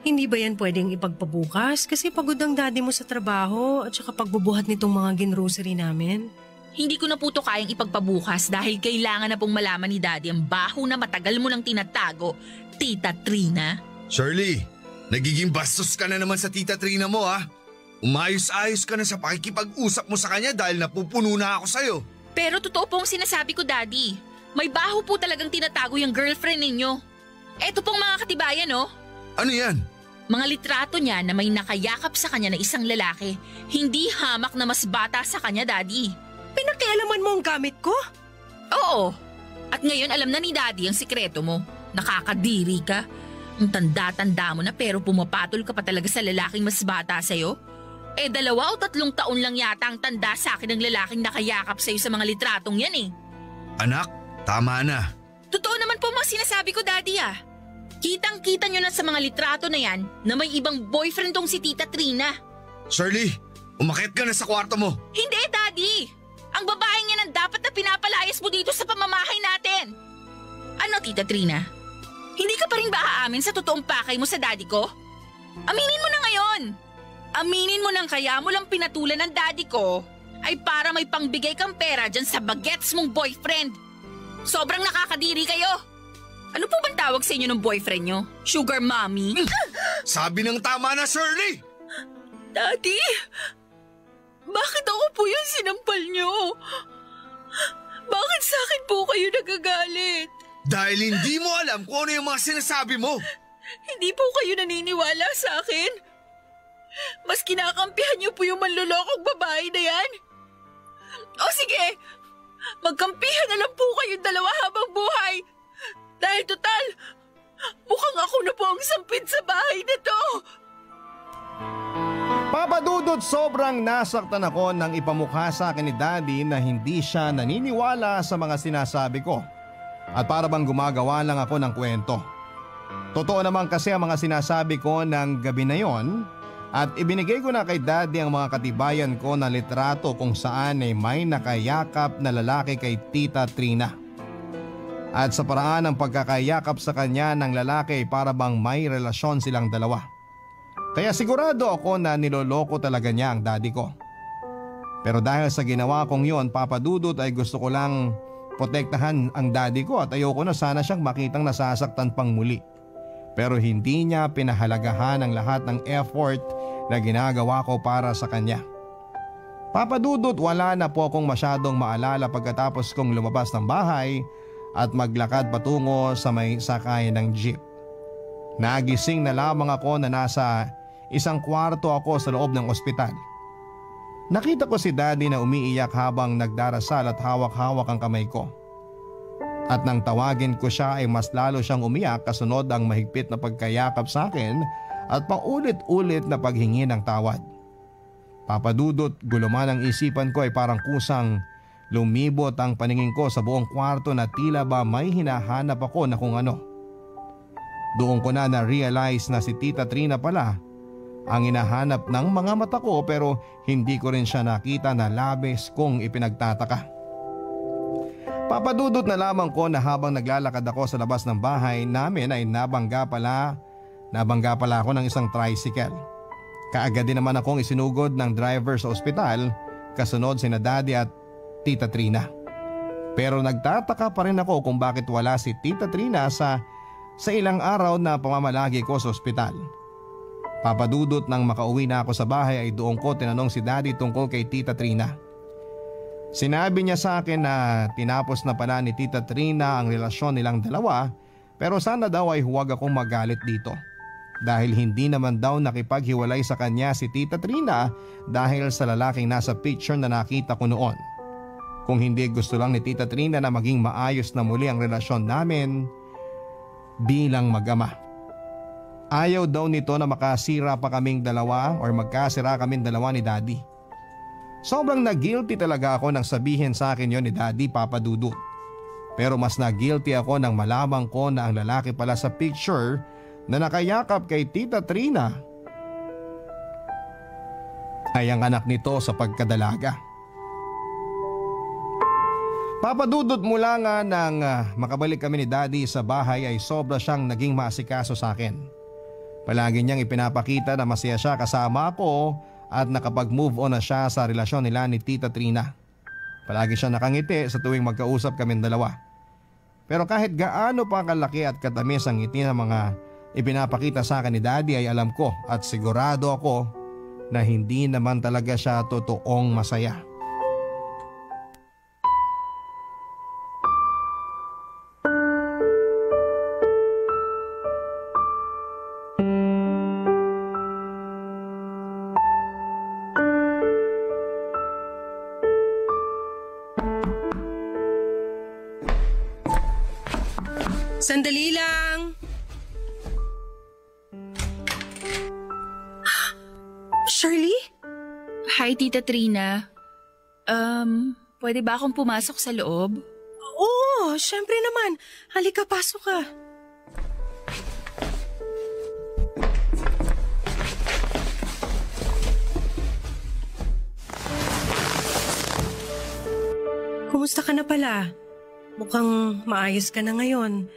Hindi ba yan pwedeng ipagpabukas? Kasi pagod ang daddy mo sa trabaho at saka pagbubuhat nitong mga ginrocery namin. Hindi ko na po to kayang ipagpabukas dahil kailangan na pong malaman ni Daddy ang baho na matagal mo nang tinatago, Tita Trina. Shirley, nagiging bastos ka na naman sa Tita Trina mo ha. Umayos-ayos ka na sa pakikipag-usap mo sa kanya dahil napupuno na ako sa'yo. Pero totoo po ang sinasabi ko, Daddy. May baho po talagang tinatago yung girlfriend ninyo. Eto pong mga katibayan, oh. Ano yan? Mga litrato niya na may nakayakap sa kanya na isang lalaki. Hindi hamak na mas bata sa kanya, Daddy. Pinakialaman mo ang gamit ko? Oo. At ngayon alam na ni Daddy ang sikreto mo. Nakakadiri ka. Ang tanda-tanda mo na pero pumapatol ka pa talaga sa lalaking mas bata sa'yo. 2 o 3 taon lang yata ang tanda sa akin ng lalaking nakayakap sa'yo sa mga litratong yan eh. Anak, tama na. Totoo naman po mga sinasabi ko, Daddy ah. Kitang-kita nyo na sa mga litrato na yan na may ibang boyfriend tong si Tita Trina. Shirley, umakyat ka na sa kwarto mo. Hindi, Daddy! Ang babaeng yan ang dapat na pinapalayas mo dito sa pamamahay natin. Ano, Tita Trina? Hindi ka pa rin ba aamin sa totoong pakay mo sa daddy ko? Aminin mo na ngayon! Aminin mo nang kaya mo lang pinatulan ng daddy ko ay para may pangbigay kang pera dyan sa bagets mong boyfriend. Sobrang nakakadiri kayo. Ano po bang tawag sa inyo ng boyfriend nyo? Sugar mommy? Sabi ng tama na, Shirley! Daddy, bakit ako po yung sinampal nyo? Bakit sa akin po kayo nagagalit? Dahil hindi mo alam kung ano yung mga sinasabi mo. Hindi po kayo naniniwala sa akin? Mas kinakampihan niyo po yung manlulokong babae na yan? O sige, magkampihan na lang po kayong dalawa habang buhay. Dahil total, mukhang ako na po ang sampid sa bahay na to. Papa Dudut, sobrang nasaktan ako nang ipamukha sa akin ni Daddy na hindi siya naniniwala sa mga sinasabi ko. At para bang gumagawa lang ako ng kwento. Totoo naman kasi ang mga sinasabi ko ng gabi na yon. At ibinigay ko na kay Daddy ang mga katibayan ko na litrato kung saan ay may nakayakap na lalaki kay Tita Trina. At sa paraan ng pagkakayakap sa kanya ng lalaki para bang may relasyon silang dalawa. Kaya sigurado ako na niloloko talaga niya ang daddy ko. Pero dahil sa ginawa kong yon, Papa Dudut, ay gusto ko lang protektahan ang daddy ko at ayoko na sana siyang makitang nasasaktan pang muli. Pero hindi niya pinahalagahan ang lahat ng effort na ginagawa ko para sa kanya. Papa Dudut, wala na po akong masyadong maalala pagkatapos kong lumabas ng bahay at maglakad patungo sa may sakayan ng jeep. Nagising na lamang ako na nasa isang kwarto ako sa loob ng ospital. Nakita ko si Daddy na umiiyak habang nagdarasal at hawak-hawak ang kamay ko. At nang tawagin ko siya ay mas lalo siyang umiyak kasunod ang mahigpit na pagkayakap sa akin at paulit-ulit na paghingi ng tawad. Papa Dudut, guluman ang isipan ko ay parang kusang lumibot ang paningin ko sa buong kwarto na tila ba may hinahanap ako na kung ano. Doon ko na na-realize na si Tita Trina pala ang hinahanap ng mga mata ko pero hindi ko rin siya nakita na labis kong ipinagtataka. Papadudot na lamang ko na habang naglalakad ako sa labas ng bahay namin ay nabangga pala ako ng isang tricycle. Kaagad din naman akong isinugod ng driver sa ospital kasunod sina Daddy at Tita Trina. Pero nagtataka pa rin ako kung bakit wala si Tita Trina sa ilang araw na pamamalagi ko sa ospital. Papadudot nang makauwi na ako sa bahay ay doon ko tinanong si Daddy tungkol kay Tita Trina. Sinabi niya sa akin na tinapos na pala ni Tita Trina ang relasyon nilang dalawa pero sana daw ay huwag akong magalit dito. Dahil hindi naman daw nakipaghiwalay sa kanya si Tita Trina dahil sa lalaking nasa picture na nakita ko noon. Kung hindi gusto lang ni Tita Trina na maging maayos na muli ang relasyon namin bilang mag-ama. Ayaw daw nito na makasira pa kaming dalawa or magkasira kaming dalawa ni Daddy. Sobrang na-guilty talaga ako nang sabihin sa akin yon ni Daddy, Papa Dudut. Pero mas na-guilty ako nang malaman ko na ang lalaki pala sa picture na nakayakap kay Tita Trina ay ang anak nito sa pagkadalaga. Papadudot mula nga nang makabalik kami ni Daddy sa bahay ay sobra siyang naging maasikaso sa akin. Palagi niyang ipinapakita na masaya siya kasama ako at nakapag-move on na siya sa relasyon nila ni Tita Trina. Palagi siya nakangiti sa tuwing magkausap kaming dalawa. Pero kahit gaano pa kalaki at katamis ang ngiti ng mga ipinapakita sa akin ni Daddy ay alam ko at sigurado ako na hindi naman talaga siya totoong masaya. Sandali lang. Shirley? Hi, Tita Trina. Pwede ba akong pumasok sa loob? Oo, syempre naman. Halika, pasok ka. Kumusta ka na pala? Mukhang maayos ka na ngayon.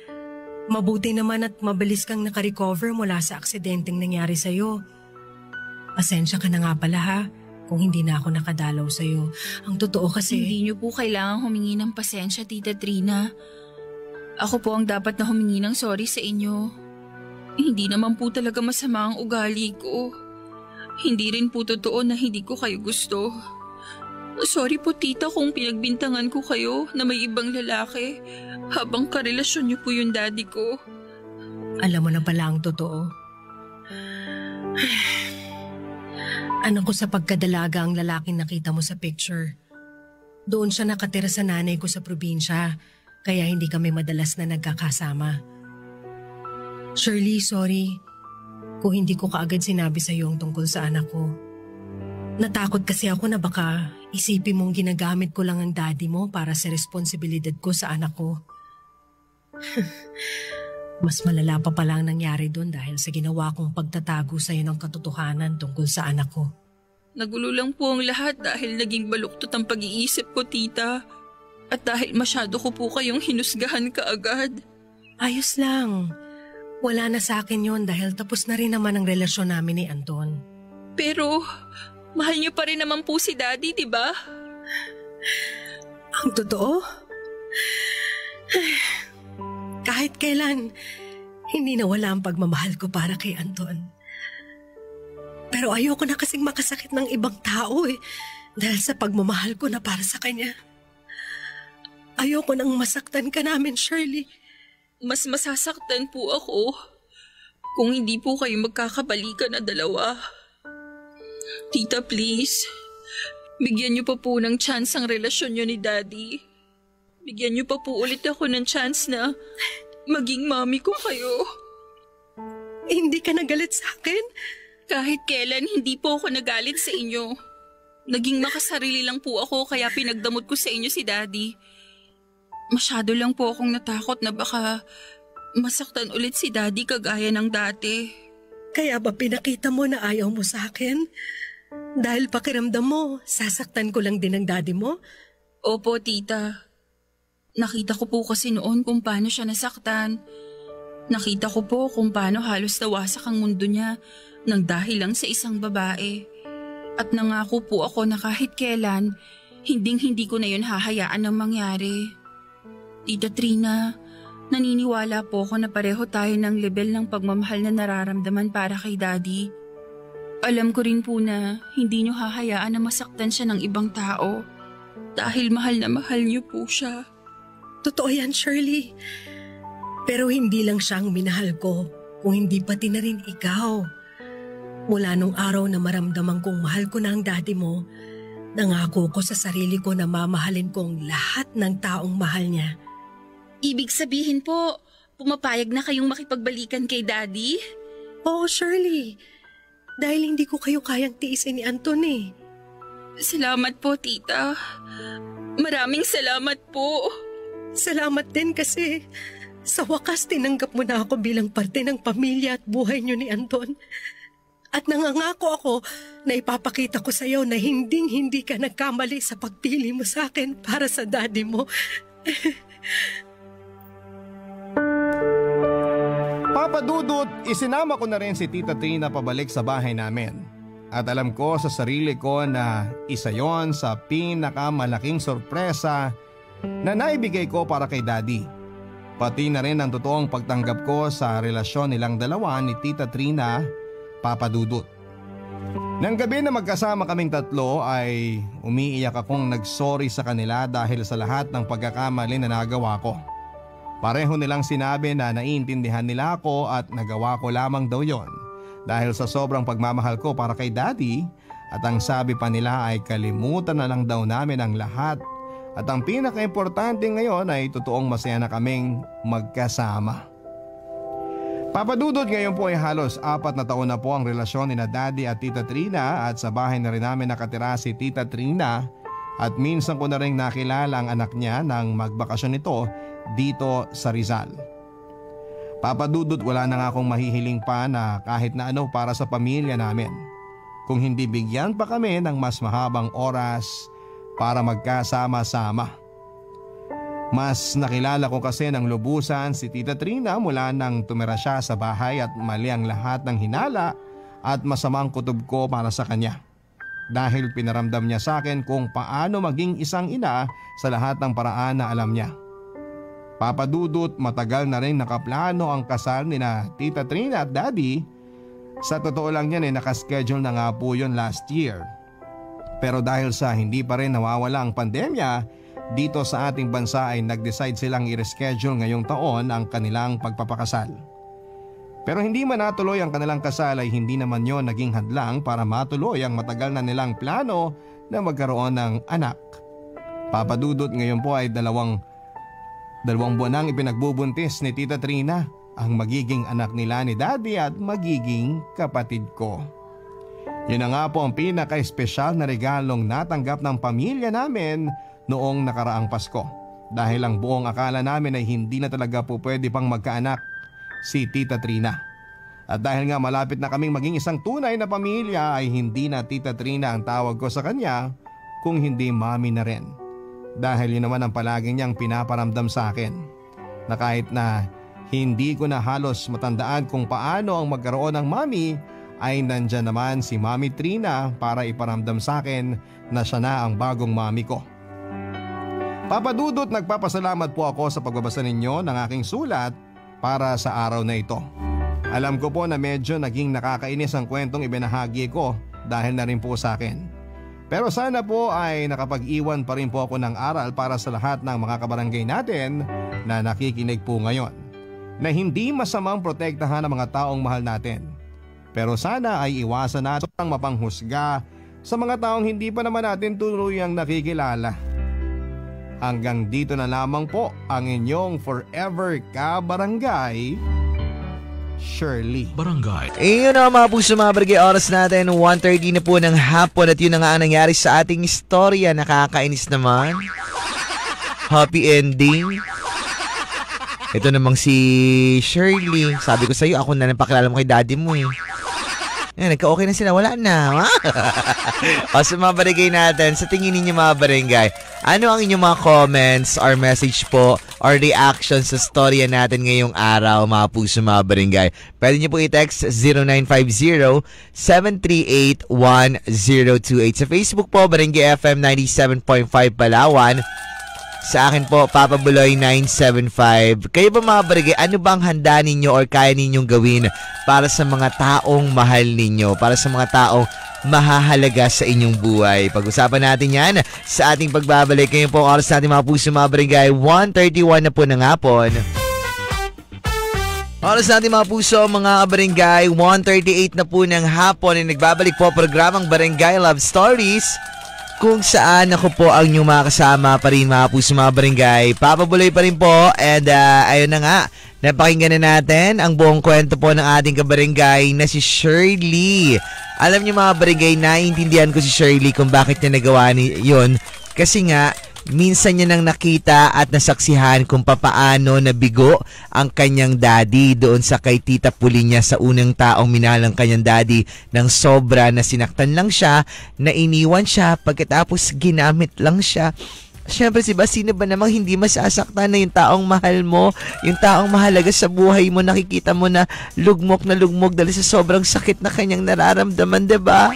Mabuti naman at mabilis kang nakarecover mula sa aksidenteng nangyari sa'yo. Pasensya ka na nga pala ha, kung hindi na ako nakadalaw sa'yo. Ang totoo kasi… Hindi niyo po kailangang humingi ng pasensya, Tita Trina. Ako po ang dapat na humingi ng sorry sa inyo. Hindi naman po talaga masama ang ugali ko. Hindi rin po totoo na hindi ko kayo gusto. Sorry po, Tita, kung pinagbintangan ko kayo na may ibang lalaki habang karelasyon niyo po yung Daddy ko. Alam mo na pala ang totoo. Ano ko sa pagkadalaga ang lalaking nakita mo sa picture. Doon siya nakatira sa nanay ko sa probinsya, kaya hindi kami madalas na nagkakasama. Shirley, sorry kung hindi ko kaagad sinabi sa iyo ang tungkol sa anak ko. Natakot kasi ako na baka isipin mong ginagamit ko lang ang daddy mo para sa responsibilidad ko sa anak ko. Mas malala pa pala ang nangyari doon dahil sa ginawa kong pagtatago sa iyo ng katotohanan tungkol sa anak ko. Nagulo lang po ang lahat dahil naging baluktot ang pag-iisip ko, Tita. At dahil masyado ko po kayong hinusgahan kaagad. Ayos lang. Wala na sa akin yon dahil tapos na rin naman ang relasyon namin ni Anton. Pero mahal niyo pa rin naman po si Daddy, di ba? Ang totoo? Kahit kailan, hindi nawala ang pagmamahal ko para kay Anton. Pero ayoko na kasing makasakit ng ibang tao dahil sa pagmamahal ko na para sa kanya. Ayoko nang masaktan ka namin, Shirley. Mas masasaktan po ako kung hindi po kayo magkakabalikan na dalawa. Tita, please. Bigyan niyo pa po ng chance ang relasyon niyo ni Daddy. Bigyan niyo pa po ulit ako ng chance na maging mami ko kayo. Hindi ka nagalit sa akin? Kahit kailan hindi po ako nagalit sa inyo. Naging makasarili lang po ako kaya pinagdamot ko sa inyo si Daddy. Masyado lang po akong natakot na baka masaktan ulit si Daddy kagaya ng dati. Kaya ba pinakita mo na ayaw mo sa akin? Dahil pakiramdam mo, sasaktan ko lang din ang daddy mo? Opo, tita. Nakita ko po kasi noon kung paano siya nasaktan. Nakita ko po kung paano halos nawasak ang mundo niya nang dahil lang sa isang babae. At nangako po ako na kahit kailan, hinding-hindi ko na yun hahayaan ng mangyari. Tita Trina, naniniwala po ako na pareho tayo ng level ng pagmamahal na nararamdaman para kay Daddy. Alam ko rin po na hindi niyo hahayaan na masaktan siya ng ibang tao dahil mahal na mahal niyo po siya. Totoo yan, Shirley. Pero hindi lang siya ang minahal ko, kung hindi pati na rin ikaw. Mula nung araw na maramdaman kong mahal ko na ang daddy mo, nangako ko sa sarili ko na mamahalin ko ang lahat ng taong mahal niya. Ibig sabihin po, pumapayag na kayong makipagbalikan kay Daddy? Oo, Shirley. Dahil hindi ko kayo kayang tiisin ni Anton eh. Salamat po, tita. Maraming salamat po. Salamat din kasi sa wakas tinanggap mo na ako bilang parte ng pamilya at buhay niyo ni Anton. At nangangako ako na ipapakita ko sa iyo na hinding-hindi ka nagkamali sa pagpili mo sa akin para sa daddy mo. Papa Dudut, isinama ko na rin si Tita Trina pabalik sa bahay namin. At alam ko sa sarili ko na isa yon sa pinakamalaking sorpresa na naibigay ko para kay Daddy. Pati na rin ang totoong pagtanggap ko sa relasyon nilang dalawa ni Tita Trina, Papa Dudut. Nang gabi na magkasama kaming tatlo ay umiiyak akong nagsorry sa kanila dahil sa lahat ng pagkakamali na nagawa ko. Pareho nilang sinabi na naiintindihan nila ako at nagawa ko lamang daw yon dahil sa sobrang pagmamahal ko para kay Daddy, at ang sabi pa nila ay kalimutan na lang daw namin ang lahat at ang pinaka-importante ngayon ay totoong masaya na kaming magkasama. Papa Dudut, ngayon po ay halos 4 na taon na po ang relasyon ni na Daddy at Tita Trina at sa bahay na rin namin nakatira si Tita Trina at minsan ko na rin nakilala ang anak niya nang magbakasyon nito dito sa Rizal. Papa Dudut, wala na nga akong mahihiling pa na kahit na ano para sa pamilya namin. Kung hindi bigyan pa kami ng mas mahabang oras para magkasama-sama. Mas nakilala ko kasi ng lubusan si Tita Trina mula nang tumira siya sa bahay at mali ang lahat ng hinala at masamang kutob ko para sa kanya. Dahil pinaramdam niya sa akin kung paano maging isang ina sa lahat ng paraan na alam niya. Papa Dudut, matagal na rin nakaplano ang kasal ni na Tita Trina at Daddy. Sa totoo lang yan nakaschedule na nga po yun last year. Pero dahil sa hindi pa rin nawawala ang pandemya, dito sa ating bansa ay nag-decide silang i-reschedule ngayong taon ang kanilang pagpapakasal. Pero hindi man natuloy ang kanilang kasal ay hindi naman yon naging hadlang para matuloy ang matagal na nilang plano na magkaroon ng anak. Papa Dudut, ngayon po ay dalawang buwan nang ipinagbubuntis ni Tita Trina ang magiging anak nila ni Daddy at magiging kapatid ko. Yun na nga po ang pinaka-espesyal na regalong natanggap ng pamilya namin noong nakaraang Pasko. Dahil ang buong akala namin ay hindi na talaga po pwede pang magkaanak si Tita Trina. At dahil nga malapit na kaming maging isang tunay na pamilya ay hindi na Tita Trina ang tawag ko sa kanya kung hindi Mami na rin. Dahil yun naman ang palagi niyang pinaparamdam sa akin na kahit na hindi ko na halos matandaan kung paano ang magkaroon ng mami ay nandyan naman si Mami Trina para iparamdam sa akin na siya na ang bagong mami ko. Papa Dudut, nagpapasalamat po ako sa pagbabasa ninyo ng aking sulat para sa araw na ito. Alam ko po na medyo naging nakakainis ang kwentong ibinahagi ko dahil na rin po sa akin. Pero sana po ay nakapag-iwan pa rin po ako ng aral para sa lahat ng mga kabarangay natin na nakikinig po ngayon. Na hindi masamang protektahan ang mga taong mahal natin. Pero sana ay iwasan natin ang mapanghusga sa mga taong hindi pa naman natin tuluyang nakikilala. Hanggang dito na lamang po ang inyong forever ka-barangay, Shirley. Barangay. Ayun na mga puso mga barangay, oras natin 1:30 na po ng hapon at yun na nga ang nangyari sa ating istorya. Nakakainis naman. Happy ending. Ito namang si Shirley. Sabi ko sa'yo, ako na napakilala mo kay daddy mo eh. Yan, nagka-okay na sila. Wala na. O sa mga barangay natin, sa tingin ninyo mga barangay, ano ang inyong mga comments or message po or reaction sa storya natin ngayong araw, mga puso mga barangay? Pwede nyo po i-text 0950-738-1028. Sa Facebook po, Barangay FM 97.5 Palawan. Sa akin po, Papa Buloy 975. Kayo ba mga barangay, ano bang handa ninyo or kaya ninyong gawin para sa mga taong mahal ninyo, para sa mga taong mahahalaga sa inyong buhay? Pag-usapan natin yan sa ating pagbabalik. Ngayon po, oras natin mga puso mga barangay, 1:31 na po ng hapon. Oras natin mga puso mga barangay, 1:38 na po ng hapon. Nagbabalik po programang Barangay Love Stories, kung saan ako po ang inyong mga kasama pa rin mga puso mga barangay. Papa Buloy pa rin po. And ayun na nga, napakinggan na natin ang buong kwento po ng ating kabarangay na si Shirley. Alam niyo mga barangay, naiintindihan ko si Shirley kung bakit niya nagawa yun. Kasi nga, minsan niya nang nakita at nasaksihan kung papaano nabigo ang kanyang daddy doon sa kay Tita Puli niya sa unang taong minahal ng kanyang daddy ng sobra na sinaktan lang siya, na iniwan siya pagkatapos ginamit lang siya. Siyempre sino ba namang hindi masasaktan na yung taong mahal mo, yung taong mahalaga sa buhay mo, nakikita mo na lugmok dahil sa sobrang sakit na kanyang nararamdaman, diba?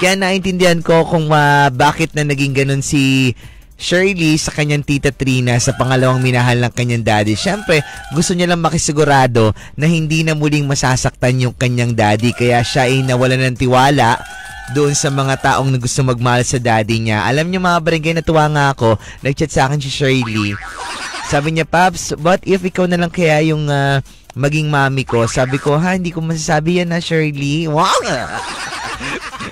Kaya naintindihan ko kung bakit na naging ganun si Shirley sa kanyang Tita Trina sa pangalawang minahal ng kanyang daddy. Siyempre, gusto niya lang makisigurado na hindi na muling masasaktan yung kanyang daddy. Kaya siya ay nawalan ng tiwala doon sa mga taong na gusto magmahal sa daddy niya. Alam niyo mga barangay, natuwa nga ako. Nag-chat sa akin si Shirley. Sabi niya, Paps, what if ikaw na lang kaya yung maging mami ko? Sabi ko, hindi ko masasabi yan na Shirley. Wow!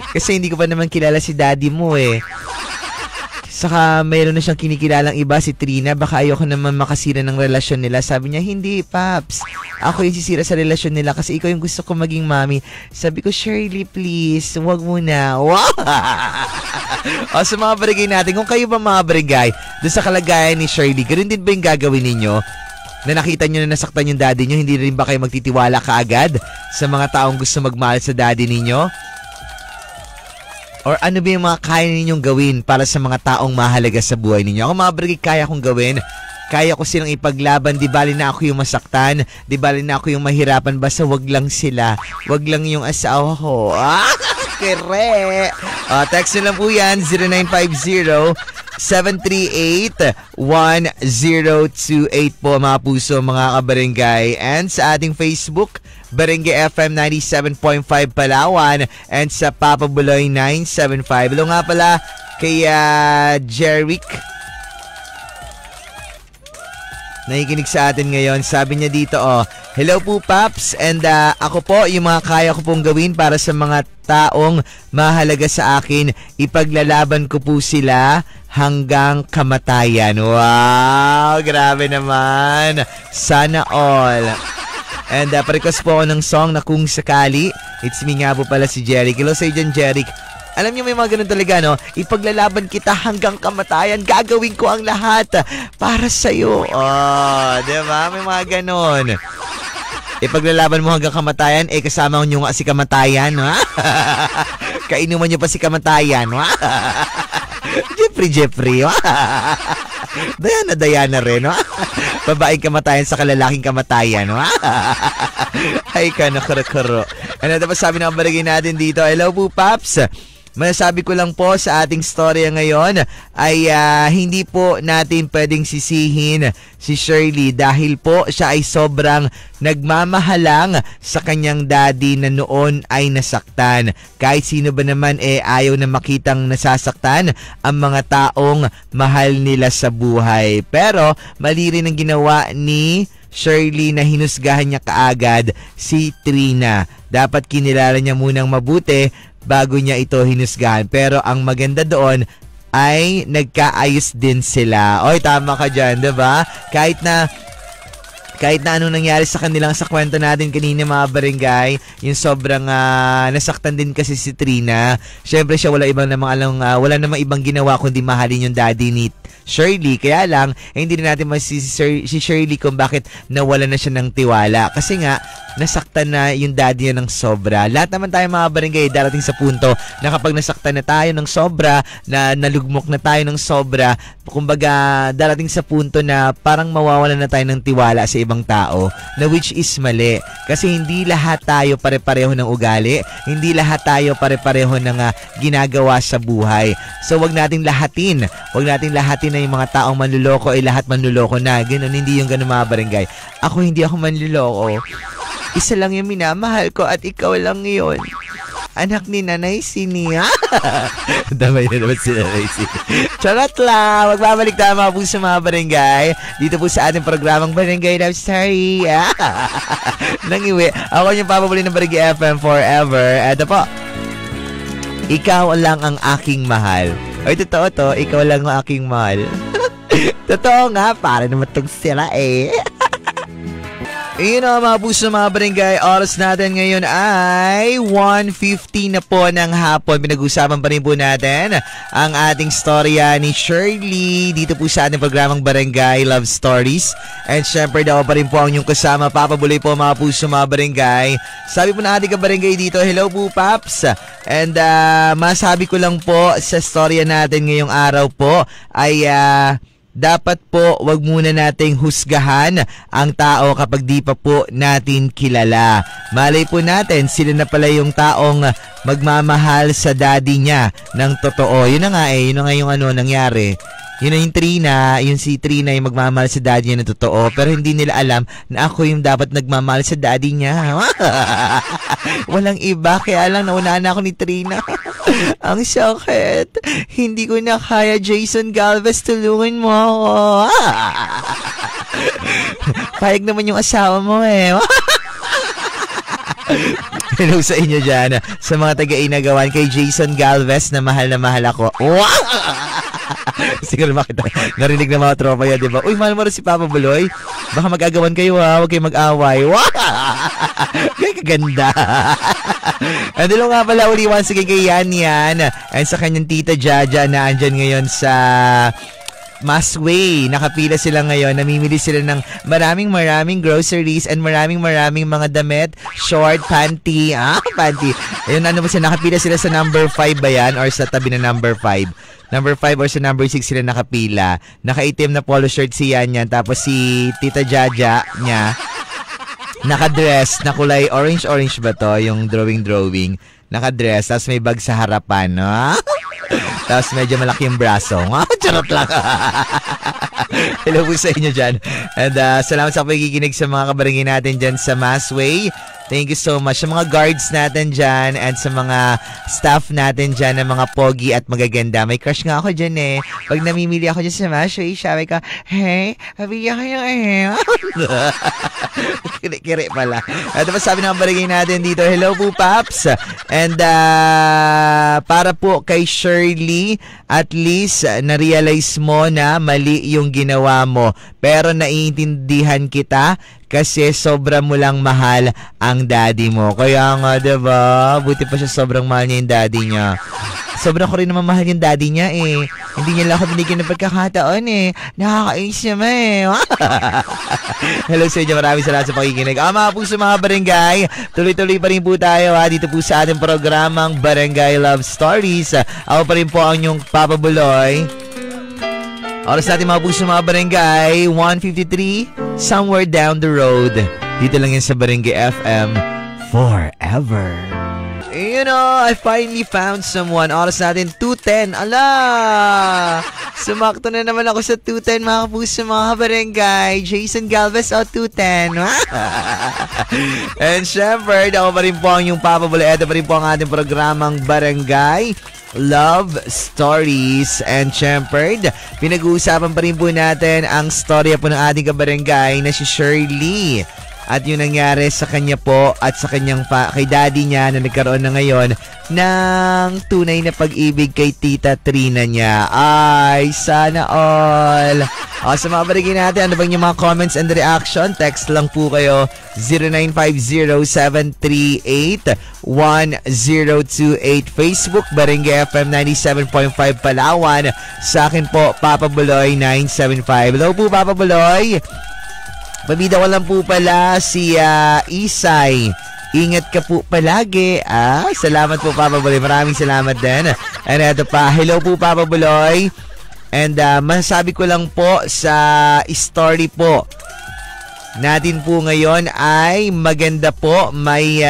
Kasi hindi ko pa naman kilala si daddy mo eh. Saka mayroon na siyang kinikilalang iba, si Trina. Baka ayoko naman makasira ng relasyon nila. Sabi niya, hindi Paps, ako yung sisira sa relasyon nila kasi ikaw yung gusto ko maging mami. Sabi ko, Shirley please, wag mo na. Wow! O sa mga barangay natin, kung kayo ba mga barangay doon sa kalagayan ni Shirley, ganoon din ba yung gagawin ninyo? Na nakita nyo na nasaktan yung daddy nyo, hindi rin ba kayo magtitiwala kaagad sa mga taong gusto magmahal sa daddy ninyo? Or ano ba yung mga kaya ninyong gawin para sa mga taong mahalaga sa buhay ninyo? Ako mga barangay, kaya kong gawin. Kaya ko silang ipaglaban. Di bali na ako yung masaktan. Di bali na ako yung mahirapan. Basta wag lang sila. Wag lang yung asawa ko. Kere! Text nyo lang po yan, 0950-738-1028 po mga puso mga kabarangay. And sa ating Facebook, Barangay FM 97.5 Palawan, and sa Papa Buloy 975. Hello nga pala kay Jeric, nakikinig sa atin ngayon. Sabi niya dito, hello po Paps, and ako po, yung mga kaya ko pong gawin para sa mga taong mahalaga sa akin, ipaglalaban ko po sila hanggang kamatayan. Wow, grabe naman. Sana all. And pa-request po ako ng song na Kung Sakali. It's me nga po pala si Jeric. Hello sa'yo dyan, Jeric. Alam niyo may mga ganun talaga, no? Ipaglalaban kita hanggang kamatayan. Gagawin ko ang lahat para sa'yo. Diba? May mga ganun. Ipaglalaban mo hanggang kamatayan, kasama nyo nga si kamatayan, ha? Kainuman nyo pa si kamatayan, ha? Jeffrey, ha? Diana rin, ha? Babaeng kamatayan sa kalalaking kamatayan, ha? Ay ka, nakaro-karo. Ano tapos sabi ng barangay natin dito, hello po, Paps. Masasabi ko lang po sa ating storya ngayon ay hindi po natin pwedeng sisihin si Shirley dahil po siya ay sobrang nagmamahalang sa kanyang daddy na noon ay nasaktan. Kahit sino ba naman ayaw na makitang nasasaktan ang mga taong mahal nila sa buhay. Pero mali rin ang ginawa ni Shirley na hinusgahan niya kaagad si Trina. Dapat kinilala niya munang mabuti bago niya ito hinusgahan. Pero ang maganda doon, ay nagkaayos din sila. Oy, tama ka dyan, diba? Kahit na anong nangyari sa kanilang sa kwento natin kanina mga barangay, yung sobrang nasaktan din kasi si Trina. Syempre siya wala namang ibang ginawa kundi mahalin yung daddy ni Shirley. Kaya lang, hindi rin natin si Shirley kung bakit nawala na siya ng tiwala. Kasi nga, nasaktan na yung daddy niya ng sobra. Lahat naman tayo mga barangay darating sa punto na kapag nasaktan na tayo ng sobra, na nalugmok na tayo ng sobra, kumbaga darating sa punto na parang mawawala na tayo ng tiwala sa ibang tao, na which is mali. Kasi hindi lahat tayo pare-pareho ng ugali, hindi lahat tayo pare-pareho ng ginagawa sa buhay. So wag nating lahatin na yung mga taong manluloko ay lahat manluloko na. Ganun, hindi yung ganun mga barangay. Ako hindi ako manluloko. Isa lang yung minamahal ko at ikaw lang yun. Anak ni Nanay Sini. Damay na naman si Nanay Sini. Charot lang. Magbabalik tayo mga puso mga barangay. Dito po sa ating programang Barangay Love Story. Nangiwi. Ako yung papabuli ng Barangay FM forever. Eto po. Ikaw lang ang aking mahal. Ay, totoo to. Ikaw lang ang aking mahal. Totoo nga. Para naman itong sila eh. Ayun o mga puso mga barangay, oras natin ngayon ay 1:50 na po ng hapon. Pinag-usapan pa rin po natin ang ating storya ni Shirley dito po sa ating programang Barangay Love Stories. And syempre daw pa rin po ang inyong kasama, Papa Buloy po mga puso mga barangay. Sabi po na ating kabarangay dito, hello po Paps. And masabi ko lang po sa storya natin ngayong araw po ay dapat po wag muna nating husgahan ang tao kapag di pa po natin kilala. Malay po natin sila na pala yung taong magmamahal sa daddy niya ng totoo. Yun na nga yung nangyari. Yun na yung Trina, yung si Trina yung magmamahal sa daddy niya ng totoo, pero hindi nila alam na ako yung dapat nagmamahal sa daddy niya. Walang iba, kaya lang naunahan ako ni Trina. Ang sakit. Hindi ko na kaya, Jason Galvez, tulungan mo ako. Payag naman yung asawa mo eh. Hello sa inyo dyan, sa mga taga-inagawan kay Jason Galvez na mahal ako. Siguro narinig na mga tropa yan, diba? Uy, mahal mo rin si Papa Buloy. Baka mag-agawan kayo ha, huwag kayo mag-away. Kaya kaganda. And hello nga pala uli once again kay Yan and sa kanyang tita Jaja na andyan ngayon sa Masway. Nakapila sila ngayon. Namimili sila ng maraming groceries and maraming mga damit, short, panty. Panty. Ayun, nakapila sila sa number 5 ba yan? Or sa tabi na number 5? Number 5 or sa number 6 sila nakapila. Nakaitim na polo shirt si Yan. Tapos si Tita Jaja niya, nakadress na kulay orange ba to? Yung drawing. Nakadress. Tapos may bag sa harapan. Tapos medyo malaki yung braso. Charot lang. Hello po sa inyo dyan. And salamat sa pagkikinig sa mga kabarangay natin dyan sa Masway. Thank you so much sa mga guards natin dyan and sa mga staff natin dyan na mga pogi at magaganda. May crush nga ako dyan eh. Pag namimili ako dyan sa Masway, sabi ko, hey, habili ako yung Kiri pala. At sabi ng barangay natin dito, hello po Paps. And para po kay Shirley, at least na-realize mo na mali yung ginawa mo. Pero naiintindihan kita kasi sobra mo lang mahal ang daddy mo. Kaya nga, diba? Buti pa siya sobrang mahal niya yung daddy niya. Sobrang ko rin naman mahal yung daddy niya eh. Hindi niya lang ako binigyan ng pagkakataon eh. Nakakainis naman eh. Hello sa inyo. Maraming salamat sa pakikinig. Mga puso mga barangay, tuloy-tuloy pa rin po tayo dito po sa ating programang Barangay Love Stories. Ako pa rin po ang inyong Papa Buloy. Oras natin mga puso mga barangay, 1:53, somewhere down the road. Dito lang yan sa Barangay FM forever. You know, I finally found someone. Oras natin 2:10. Ala! Sumakto na naman ako sa 2:10 mga puso mga barangay. Jason Galvez 2:10. And syempre, ako pa rin po ang yung Papa Buloy. Ito pa rin po ang ating programang Barangay Love Stories. And syempre, pinag-uusapan pa rin po natin ang storya po ng ating kabarangay na si Shirley. at yung nangyari sa kanya po at sa kanyang kay daddy niya na nagkaroon na ngayon ng tunay na pag-ibig kay Tita Trina niya. Ay, sana all. Sa mga barigay natin, ano bang yung mga comments and reaction? Text lang po kayo 0950-738-1028. Facebook, Barangay FM 97.5 Palawan. Sa akin po, Papa Buloy 975. Hello po, Papa Buloy. Pabida ko lang po pala si Isay. Ingat ka po palagi. Salamat po, Papa Buloy. Maraming salamat din. And ito pa, hello po, Papa Buloy. And masasabi ko lang po sa story po natin po ngayon ay maganda po, may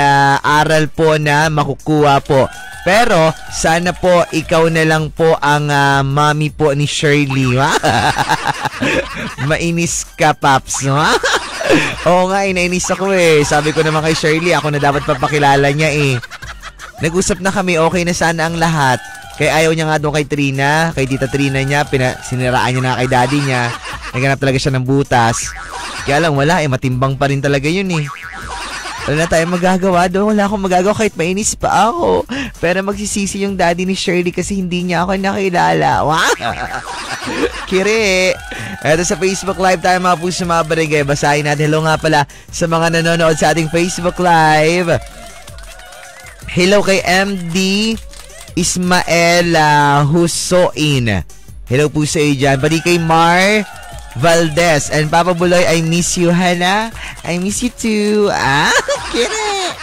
aral po na makukuha po. Pero sana po ikaw na lang po ang mommy po ni Shirley. Mainis ka, Paps. Oo nga, inainis ako eh. Sabi ko naman kay Shirley, ako na dapat papakilala niya eh. Nag-usap na kami, okay na sana ang lahat. Kaya ayaw niya nga doon kay Trina, kay Tita Trina niya, siniraan niya na kay daddy niya. Naghanap talaga siya ng butas. Kaya lang wala matimbang pa rin talaga yun eh. Wala na tayong magagawa doon, wala akong magagawa kahit mainis pa ako. Pero magsisisi yung daddy ni Shirley kasi hindi niya ako nakilala. Wow! Kiri! Eto sa Facebook Live tayo mga puso mga barangay. Basahin natin. Hello nga pala sa mga nanonood sa ating Facebook Live. Hello kay MD Ismael Husoin. Hello po sa iyo dyan. Pati kay Mar Valdez. And Papa Buloy, I miss you, Hana. I miss you too. Kire.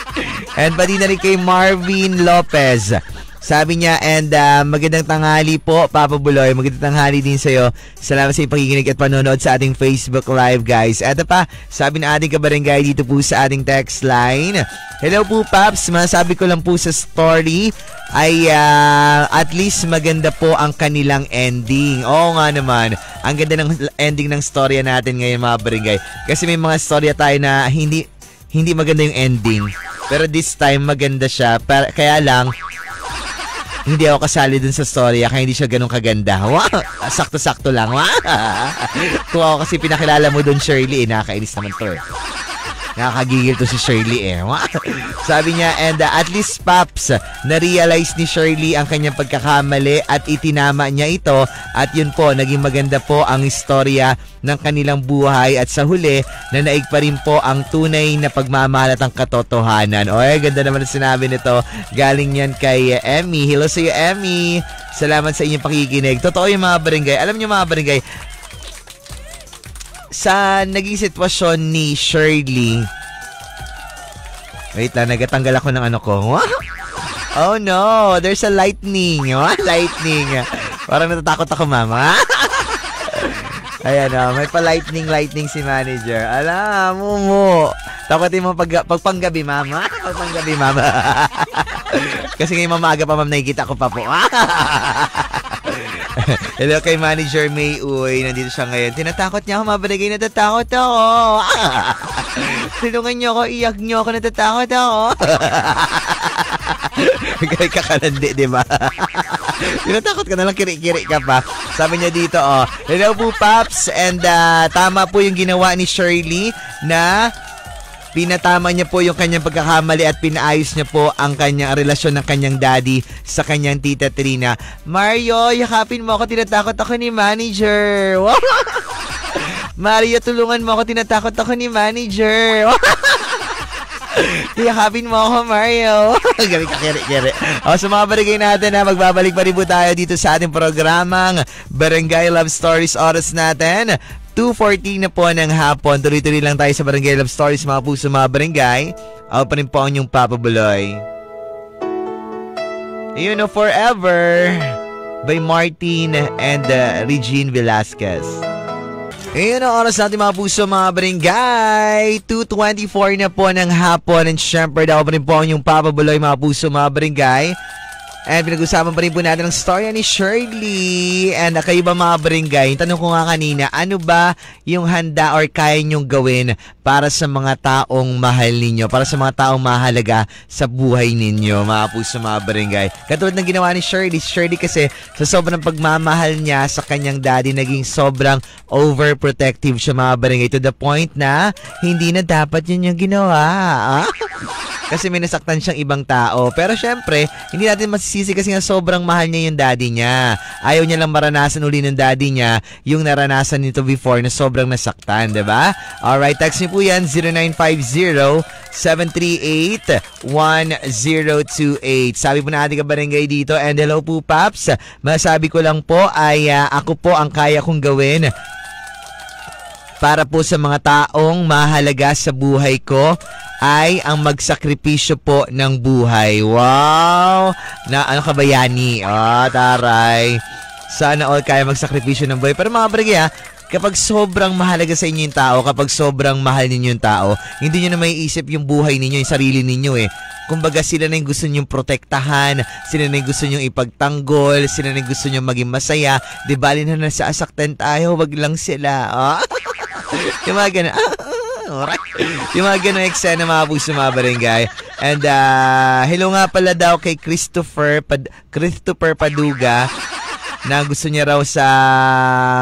And pati na rin kay Marvin Lopez. Sabi niya, and magandang tanghali po, Papa Buloy. Magandang tanghali din sa'yo. Salamat sa iyong pakikinig at panonood sa ating Facebook Live, guys. Eto pa, sabi na ating kabarangay dito po sa ating text line. Hello po, Paps. Masasabi ko lang po sa story ay at least maganda po ang kanilang ending. Oo nga naman. Ang ganda ng ending ng storya natin ngayon, mga barangay. Kasi may mga storya tayo na hindi maganda yung ending. Pero this time, maganda siya. Kaya lang, hindi ako kasali dun sa story kaya hindi siya ganun kaganda. Wow! Sakto-sakto lang. Wow! Kung ako kasi pinakilala mo dun, Shirley, nakakainis naman to eh. Nakakagigil to si Shirley eh. Wow! Sabi niya, and at least Paps, na-realize ni Shirley ang kanyang pagkakamali at itinama niya ito. At yun po, naging maganda po ang istorya ng kanilang buhay at sa huli, nanaig pa rin po ang tunay na pagmamahal at ang katotohanan. Oy, ganda naman ang sinabi nito. Galing yan kay Emmy. Hello sa iyo, Emmy. Salamat sa inyong pakikinig. Totoo yung mga barangay. Alam niyo mga barangay, sa naging sitwasyon ni Shirley, wait lang, nagatanggal ako ng ano ko. Oh no, there's a lightning. Lightning. Parang natatakot ako, mama. Ayan o, may pa-lightning si manager. Alam mo. Takotin mo pagpanggabi, mama. Pagpanggabi, mama. Kasi ngayon mamaga pa, ma'am, nakikita ko pa po. Hello kay Manager May Uy. Nandito siya ngayon. Tinatakot niya ako, mabarigay. Natatakot ako. Tulungan niyo ako, iyak niyo ako, natatakot ako. Gaya kakalandi, di ba? Tinatakot ka na lang, kiri-kiri ka pa. Sabi niya dito, hello po, Paps. And tama po yung ginawa ni Shirley na pinatama niya po yung kanyang pagkakamali at pinaayos niya po ang kanyang relasyon ng kanyang daddy sa kanyang Tita Trina. Mario, yakapin mo ako, tinatakot ako ni Manager. Mario, tulungan mo ako, tinatakot ako ni Manager. Yakapin mo ako, Mario. Galing ka, kere-kere. Sa mga barangay natin, magbabalik pa rin po tayo dito sa ating programang Barangay Love Stories. Oras natin 2:14 na po ng hapon. Tuloy-tuloy lang tayo sa Barangay Love Stories, mga puso, mga barangay. Ako pa rin po ang inyong Papa Buloy. You Know Forever by Martin and Regine Velasquez. Ayun ang oras natin, mga puso, mga barangay. 2:24 na po ng hapon. And syempre, ako pa rin po ang inyong Papa Buloy, mga puso, mga barangay. And pinag-usapan pa rin po natin ang story ni Shirley. And kayo ba mga barangay, tanong ko nga kanina, ano ba yung handa or kaya nyong gawin para sa mga taong mahal ninyo, para sa mga taong mahalaga sa buhay ninyo, mga puso mga barangay. Katulad ng ginawa ni Shirley. Shirley kasi sa sobrang pagmamahal niya sa kanyang daddy, naging sobrang overprotective siya mga barangay to the point na hindi na dapat yun yung ginawa. Kasi may nasaktan siyang ibang tao. Pero syempre, hindi natin masisisi kasi nga sobrang mahal niya yung daddy niya. Ayaw niya lang maranasan uli ng daddy niya yung naranasan nito before na sobrang nasaktan, diba? Alright, text niyo po yan, 0950-738-1028. Sabi po na ating kabarangay dito, and hello po, Paps. Masabi ko lang po ay ako po ang kaya kong gawin para po sa mga taong mahalaga sa buhay ko ay ang magsakripisyo po ng buhay. Wow! Na ano ka ba, Yani? Taray. Sana all kaya magsakripisyo ng buhay. Pero mga barangay, kapag sobrang mahalaga sa inyo yung tao, kapag sobrang mahal ninyo yung tao, hindi nyo na maiisip yung buhay ninyo, yung sarili ninyo eh. Kumbaga sila na yung gusto nyong protektahan, sila na yung gusto nyong ipagtanggol, sila na yung gusto nyong maging masaya. Di bali na nasasaktan tayo, wag lang sila. Yung mga ganun. Alright. Yung mga ganun eksena mga puso mga barangay. And hello nga pala daw kay Christopher Paduga na gusto niya raw sa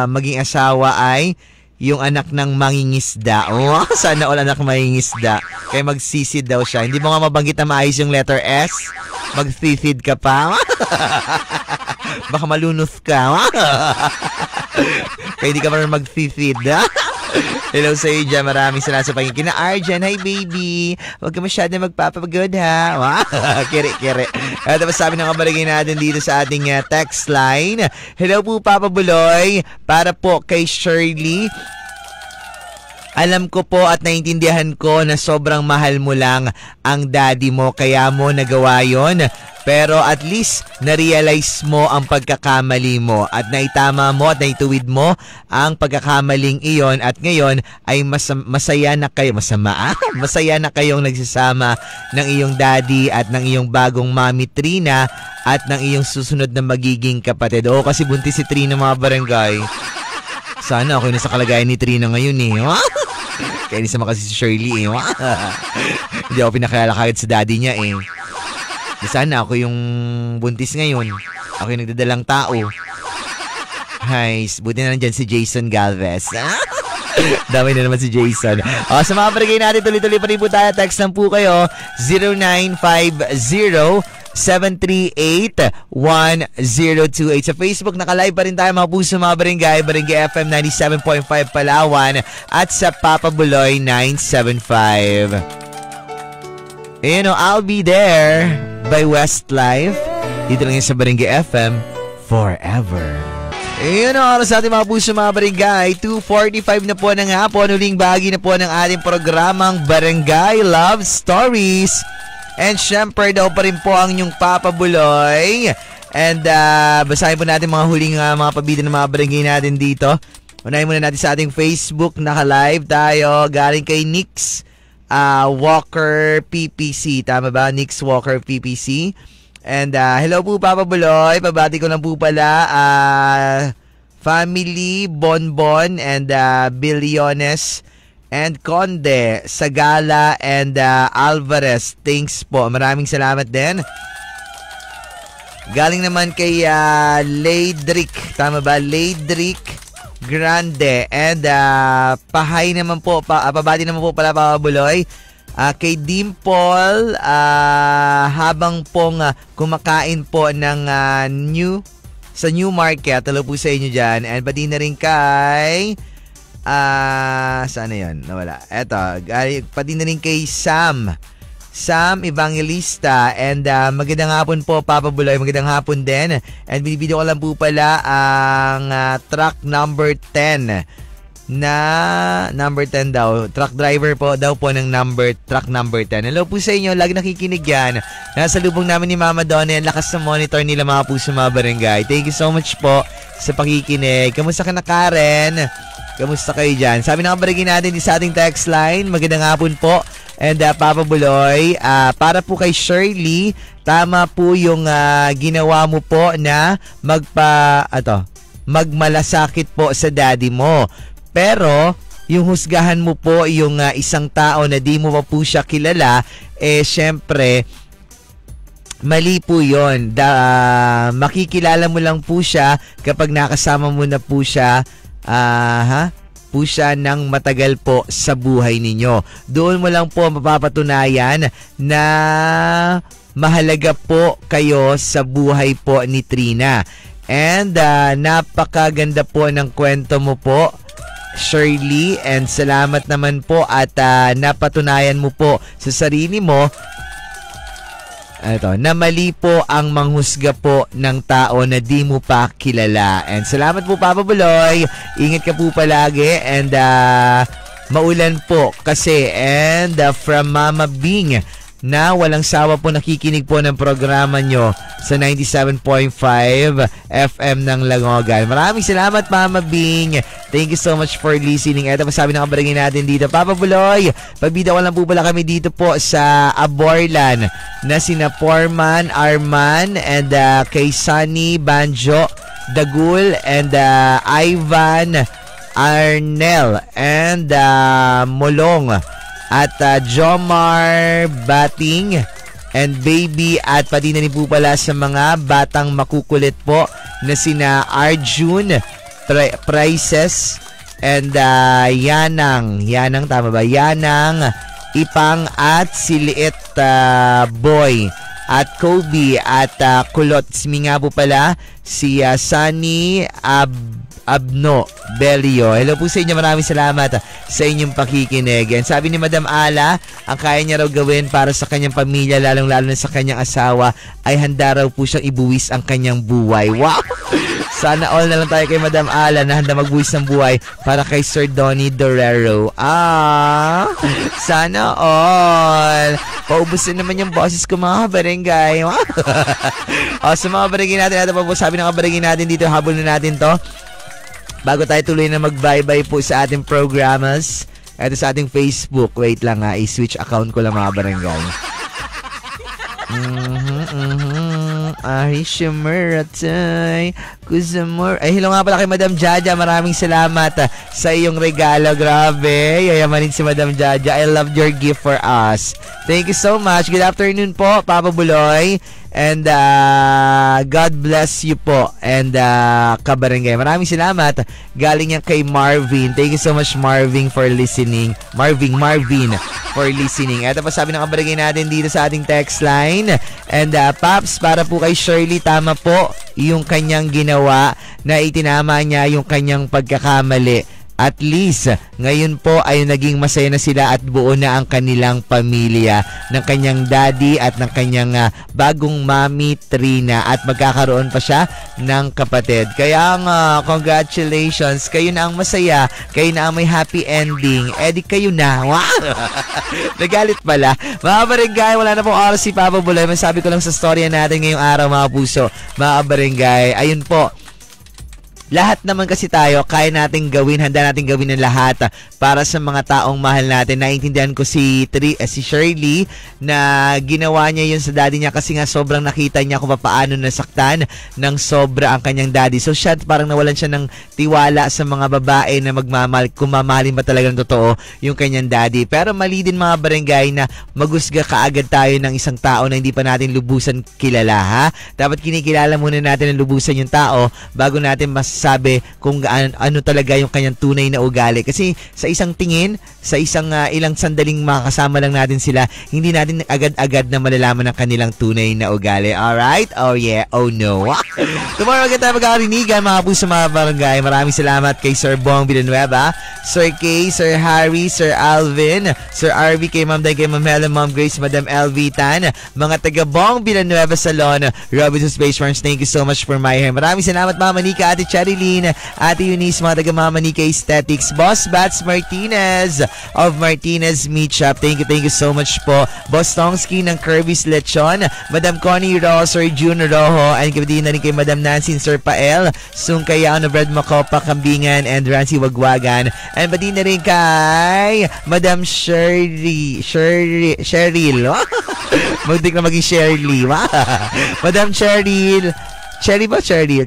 maging asawa ay yung anak ng mangingisda. Sana all anak mangingisda. Kaya magsisid daw siya. Hindi mo nga mabanggit na maayos yung letter S. Magsisid ka pa. Baka malunos ka. Kaya hindi ka pa magsisid. Hello sa iyo dyan. Maraming salamat sa pagkikinig. Na Arjan, hi baby. Huwag ka masyado magpapagod ha. Kere. Tapos sabi ng kabarangay natin dito sa ating text line. Hello po Papa Buloy. Para po kay Shirley. Alam ko po at naintindihan ko na sobrang mahal mo lang ang daddy mo kaya mo nagawa yon. Pero at least na-realize mo ang pagkakamali mo at naitama mo at naituwid mo ang pagkakamaling iyon at ngayon ay masaya na kayo, masaya na kayong nagsasama ng iyong daddy at ng iyong bagong mami Trina at ng iyong susunod na magiging kapatid. Kasi buntis si Trina mga barangay. Sana ako nasa kalagayan ni Trina ngayon eh. Kaya hindi sama kasi si Shirley eh. Hindi ako pinakilala kagad sa daddy niya eh. Sana ako yung buntis ngayon. Ako yung nagdadalang tao. Hay, buti na nandyan si Jason Galvez. Dami na naman si Jason. Sa mga barangay natin, tuloy-tuloy pa rin po tayo. Text lang po kayo, 0950-738-1028. Sa Facebook, nakalive pa rin tayo mga puso mga barangay. Barangay FM 97.5 Palawan at sa Papa Buloy 975. I'll Be There by Westlife. Dito lang yan sa Barangay FM forever. Oras natin mga puso mga barangay. 2:45 na po ng hapon. Huling bahagi na po ng ating programang Barangay Love Stories. And syempre daw pa rin po ang inyong Papa Buloy. And basahin po natin mga huling mga pabida ng mga barangay natin dito. Unahin muna natin sa ating Facebook. Naka-live tayo. Galing kay Nix Walker PPC. Tama ba? Nix Walker PPC. And hello po Papa Buloy. Pabati ko lang po pala family Bonbon and Bilyones and Conde Sagala and Alvarez. Thanks po. Maraming salamat din. Galing naman kay Leydrick. Tama ba? Leydrick Grande and pahay naman po pabati naman po pala Papa Buloy kay Dimple habang pong kumakain po ng sa New Market. Hello po sa inyo dyan. And pati na rin kay saan na yun? Nawala. Eto, pati na rin kay Sam Evangelista. And magandang hapon po Papa Buloy. Magandang hapon din. And binibideo ko lang po pala ang truck number 10 na number 10 daw. Truck driver po daw po ng truck number 10. Hello po sa inyo. Lagi nakikinig yan. Nasa lubong namin ni Mama Donna. Ang lakas ng monitor nila mga puso mga barangay. Thank you so much po sa pakikinig. Kamusta ka na Karen? Kamusta kayo dyan? Sabi ng barangay natin sa ating text line. Magandang hapon po. and Papa Buloy, para po kay Shirley, tama po yung ginawa mo po na magmalasakit po sa daddy mo. Pero yung husgahan mo po yung isang tao na di mo pa po siya kilala, syempre mali po yun. Makikilala mo lang po siya kapag nakasama mo na po siya ng matagal po sa buhay ninyo. Doon mo lang po mapapatunayan na mahalaga po kayo sa buhay po ni Trina. And napakaganda po ng kwento mo po, Shirley, and salamat naman po at napatunayan mo po sa sarili mo na mali po ang manghusga po ng tao na di mo pa kilala. And salamat po, Papa Buloy. Ingat ka po palagi and maulan po kasi. And from Mama Bing na walang sawa po nakikinig po ng programa nyo sa 97.5 FM ng Langogan. Maraming salamat, Mama Bing. Thank you so much for listening. Ito pa sabi ng kabarangay natin dito, Papa Buloy, pagbida ko lang po pala kami dito po sa Aborlan na sina Foreman, Arman, and kay Sunny, Banjo, Dagul, and Ivan, Arnel, and Molong, at Jomar Bating, and Baby, at pati na ni po pala sa mga batang makukulit po na sina Arjun, Prices, and Yanang, tama ba? Yanang, Ipang, at Siliit Boy, at Kobe, at Kulot. Simi nga po pala si Sunny Abno Belio. Hello po sa inyo. Maraming salamat sa inyong pakikinig. And sabi ni Madam Ala, ang kaya niya raw gawin para sa kanyang pamilya, lalong-lalo na sa kanyang asawa, ay handa raw po siyang ibuwis ang kanyang buhay. Wow! Sana all na lang tayo kay Madam Ala na handa magbuwis ng buhay para kay Sir Donnie Dorero. Sana all. Paubusin naman yung boses ko, mga kabarangay. Sa mga kabarangay natin, ito pa po sabi ng kabarangay natin dito, habol na natin to. Bago tayo tuloy na mag-bye-bye po sa ating programas, ito sa ating Facebook. Wait lang i-switch account ko lang, mga barangay. Ahishimuratay Kuzamur. Ay, hello nga pala kay Madam Jaja. Maraming salamat sa iyong regalo. Grabe, yayamanin si Madam Jaja. I love your gift for us. Thank you so much. Good afternoon po, Papa Buloy. And God bless you po. And kabarangay, maraming salamat. Galing yan kay Marvin. Thank you so much, Marvin, for listening. Marvin for listening. Ito pa sabi ng kabarangay natin dito sa ating text line. And Paps, para po kay Shirley, tama po yung kanyang ginawa na itinama niya yung kanyang pagkakamali. At least, ngayon po ay naging masaya na sila at buo na ang kanilang pamilya ng kanyang daddy at ng kanyang bagong mami Trina, at magkakaroon pa siya ng kapatid. Kaya congratulations, kayo na ang masaya, kayo na ang may happy ending. Di kayo na. Wow! Nagalit pala. Mga barangay, wala na pong oras si Papa Buloy. Masabi ko lang sa storya natin ngayong araw, mga puso. Mga barangay, ayun po. Lahat naman kasi tayo, kaya nating gawin, handa nating gawin ng lahat para sa mga taong mahal natin. Naintindihan ko si Shirley na ginawa niya yun sa daddy niya kasi nga sobrang nakita niya kung paano nasaktan ng sobra ang kanyang daddy. So siya, parang nawalan siya ng tiwala sa mga babae na magmamahal, kung mamahalin ba talagang totoo yung kanyang daddy. Pero mali din, mga barangay, na magusga kaagad tayo ng isang tao na hindi pa natin lubusan kilala, ha? Dapat kinikilala muna natin ang lubusan yung tao bago natin sabi kung ano talaga yung kanyang tunay na ugali. Kasi sa isang tingin, sa isang ilang sandaling makakasama lang natin sila, hindi natin agad-agad na malalaman ang kanilang tunay na ugali. Alright? Oh yeah, oh no. Tomorrow agad tayo magkakarinigan, mga puso, mga barangay. Maraming salamat kay Sir Bong Villanueva, Sir Kay, Sir Harry, Sir Alvin, Sir RV, kay Ma'am Day, kay Ma'am Helen, Ma'am Grace, Madam LV Tan, mga taga Bong Villanueva Salon, Robinson's Space Farms. Thank you so much for my hair. Maraming salamat, Mama Nika, Ate Chay, Sherilyn, Ate Eunice, mga taga-mama ni K-Aesthetics, Boss Bats Martinez of Martinez Meat Shop. Thank you so much po. Boss Tongski ng Kirby's Lechon, Madam Connie Ro, Sir June Rojo, and kabiti na rin kay Madam Nancy Sir Pael, Sungkayao na Brad Makopa, Kambingan, and Rancy Wagwagan. And pati na rin kay Madam Cheryl. Magdik na maging Shirley. Madam Cheryl. Cherry ba? Cherry.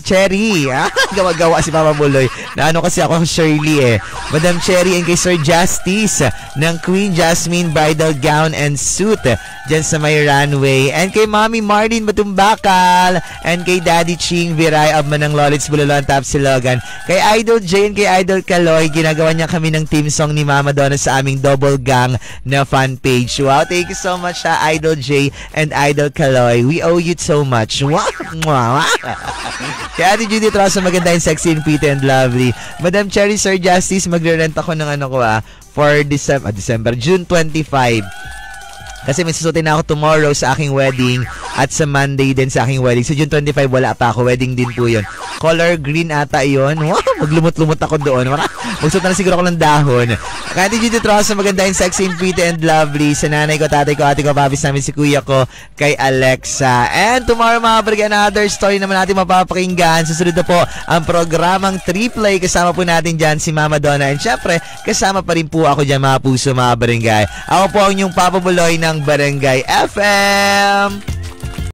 Gawa-gawa si Mama Buloy. Naano kasi ako Shirley eh. Madam Cherry and kay Sir Justice ng Queen Jasmine Bridal Gown and Suit dyan sa may runway. And kay Mommy Marlene Batumbakal. And kay Daddy Ching Viray of Manang Lolits Bulalo Top Silogan. Kay Idol Jane, kay Idol Kaloy. Ginagawa niya kami ng team song ni Mama Donna sa aming Double Gang na fan page. Wow, thank you so much Idol J and Idol Kaloy. We owe you so much. Wow. Kaya Ate Judith Rosa, maganda yung sexy and pretty and lovely. Madam Cherry, Sir Justice, magre-rent ako ng for June 25. Kasi may susutin na ako tomorrow sa aking wedding at sa Monday din sa aking wedding. So June 25 wala pa ako. Wedding din po yun. Color green ata yun. Wow, maglumot-lumot ako doon. Magsuot na siguro ako ng dahon. Kaya Ate Judith Rosa, maganda yung sexy and pretty and lovely. Sa nanay ko, tatay ko, ate ko, papis namin si kuya ko, kay Alexa. And tomorrow mga barangay, another story naman natin mapapakinggan. Susunod na po ang programang Triplay. Kasama po natin dyan si Mama Donna. And syempre, kasama pa rin po ako dyan mga puso, mga barangay. Ako po ang inyong Papa Buloy ng Barangay FM.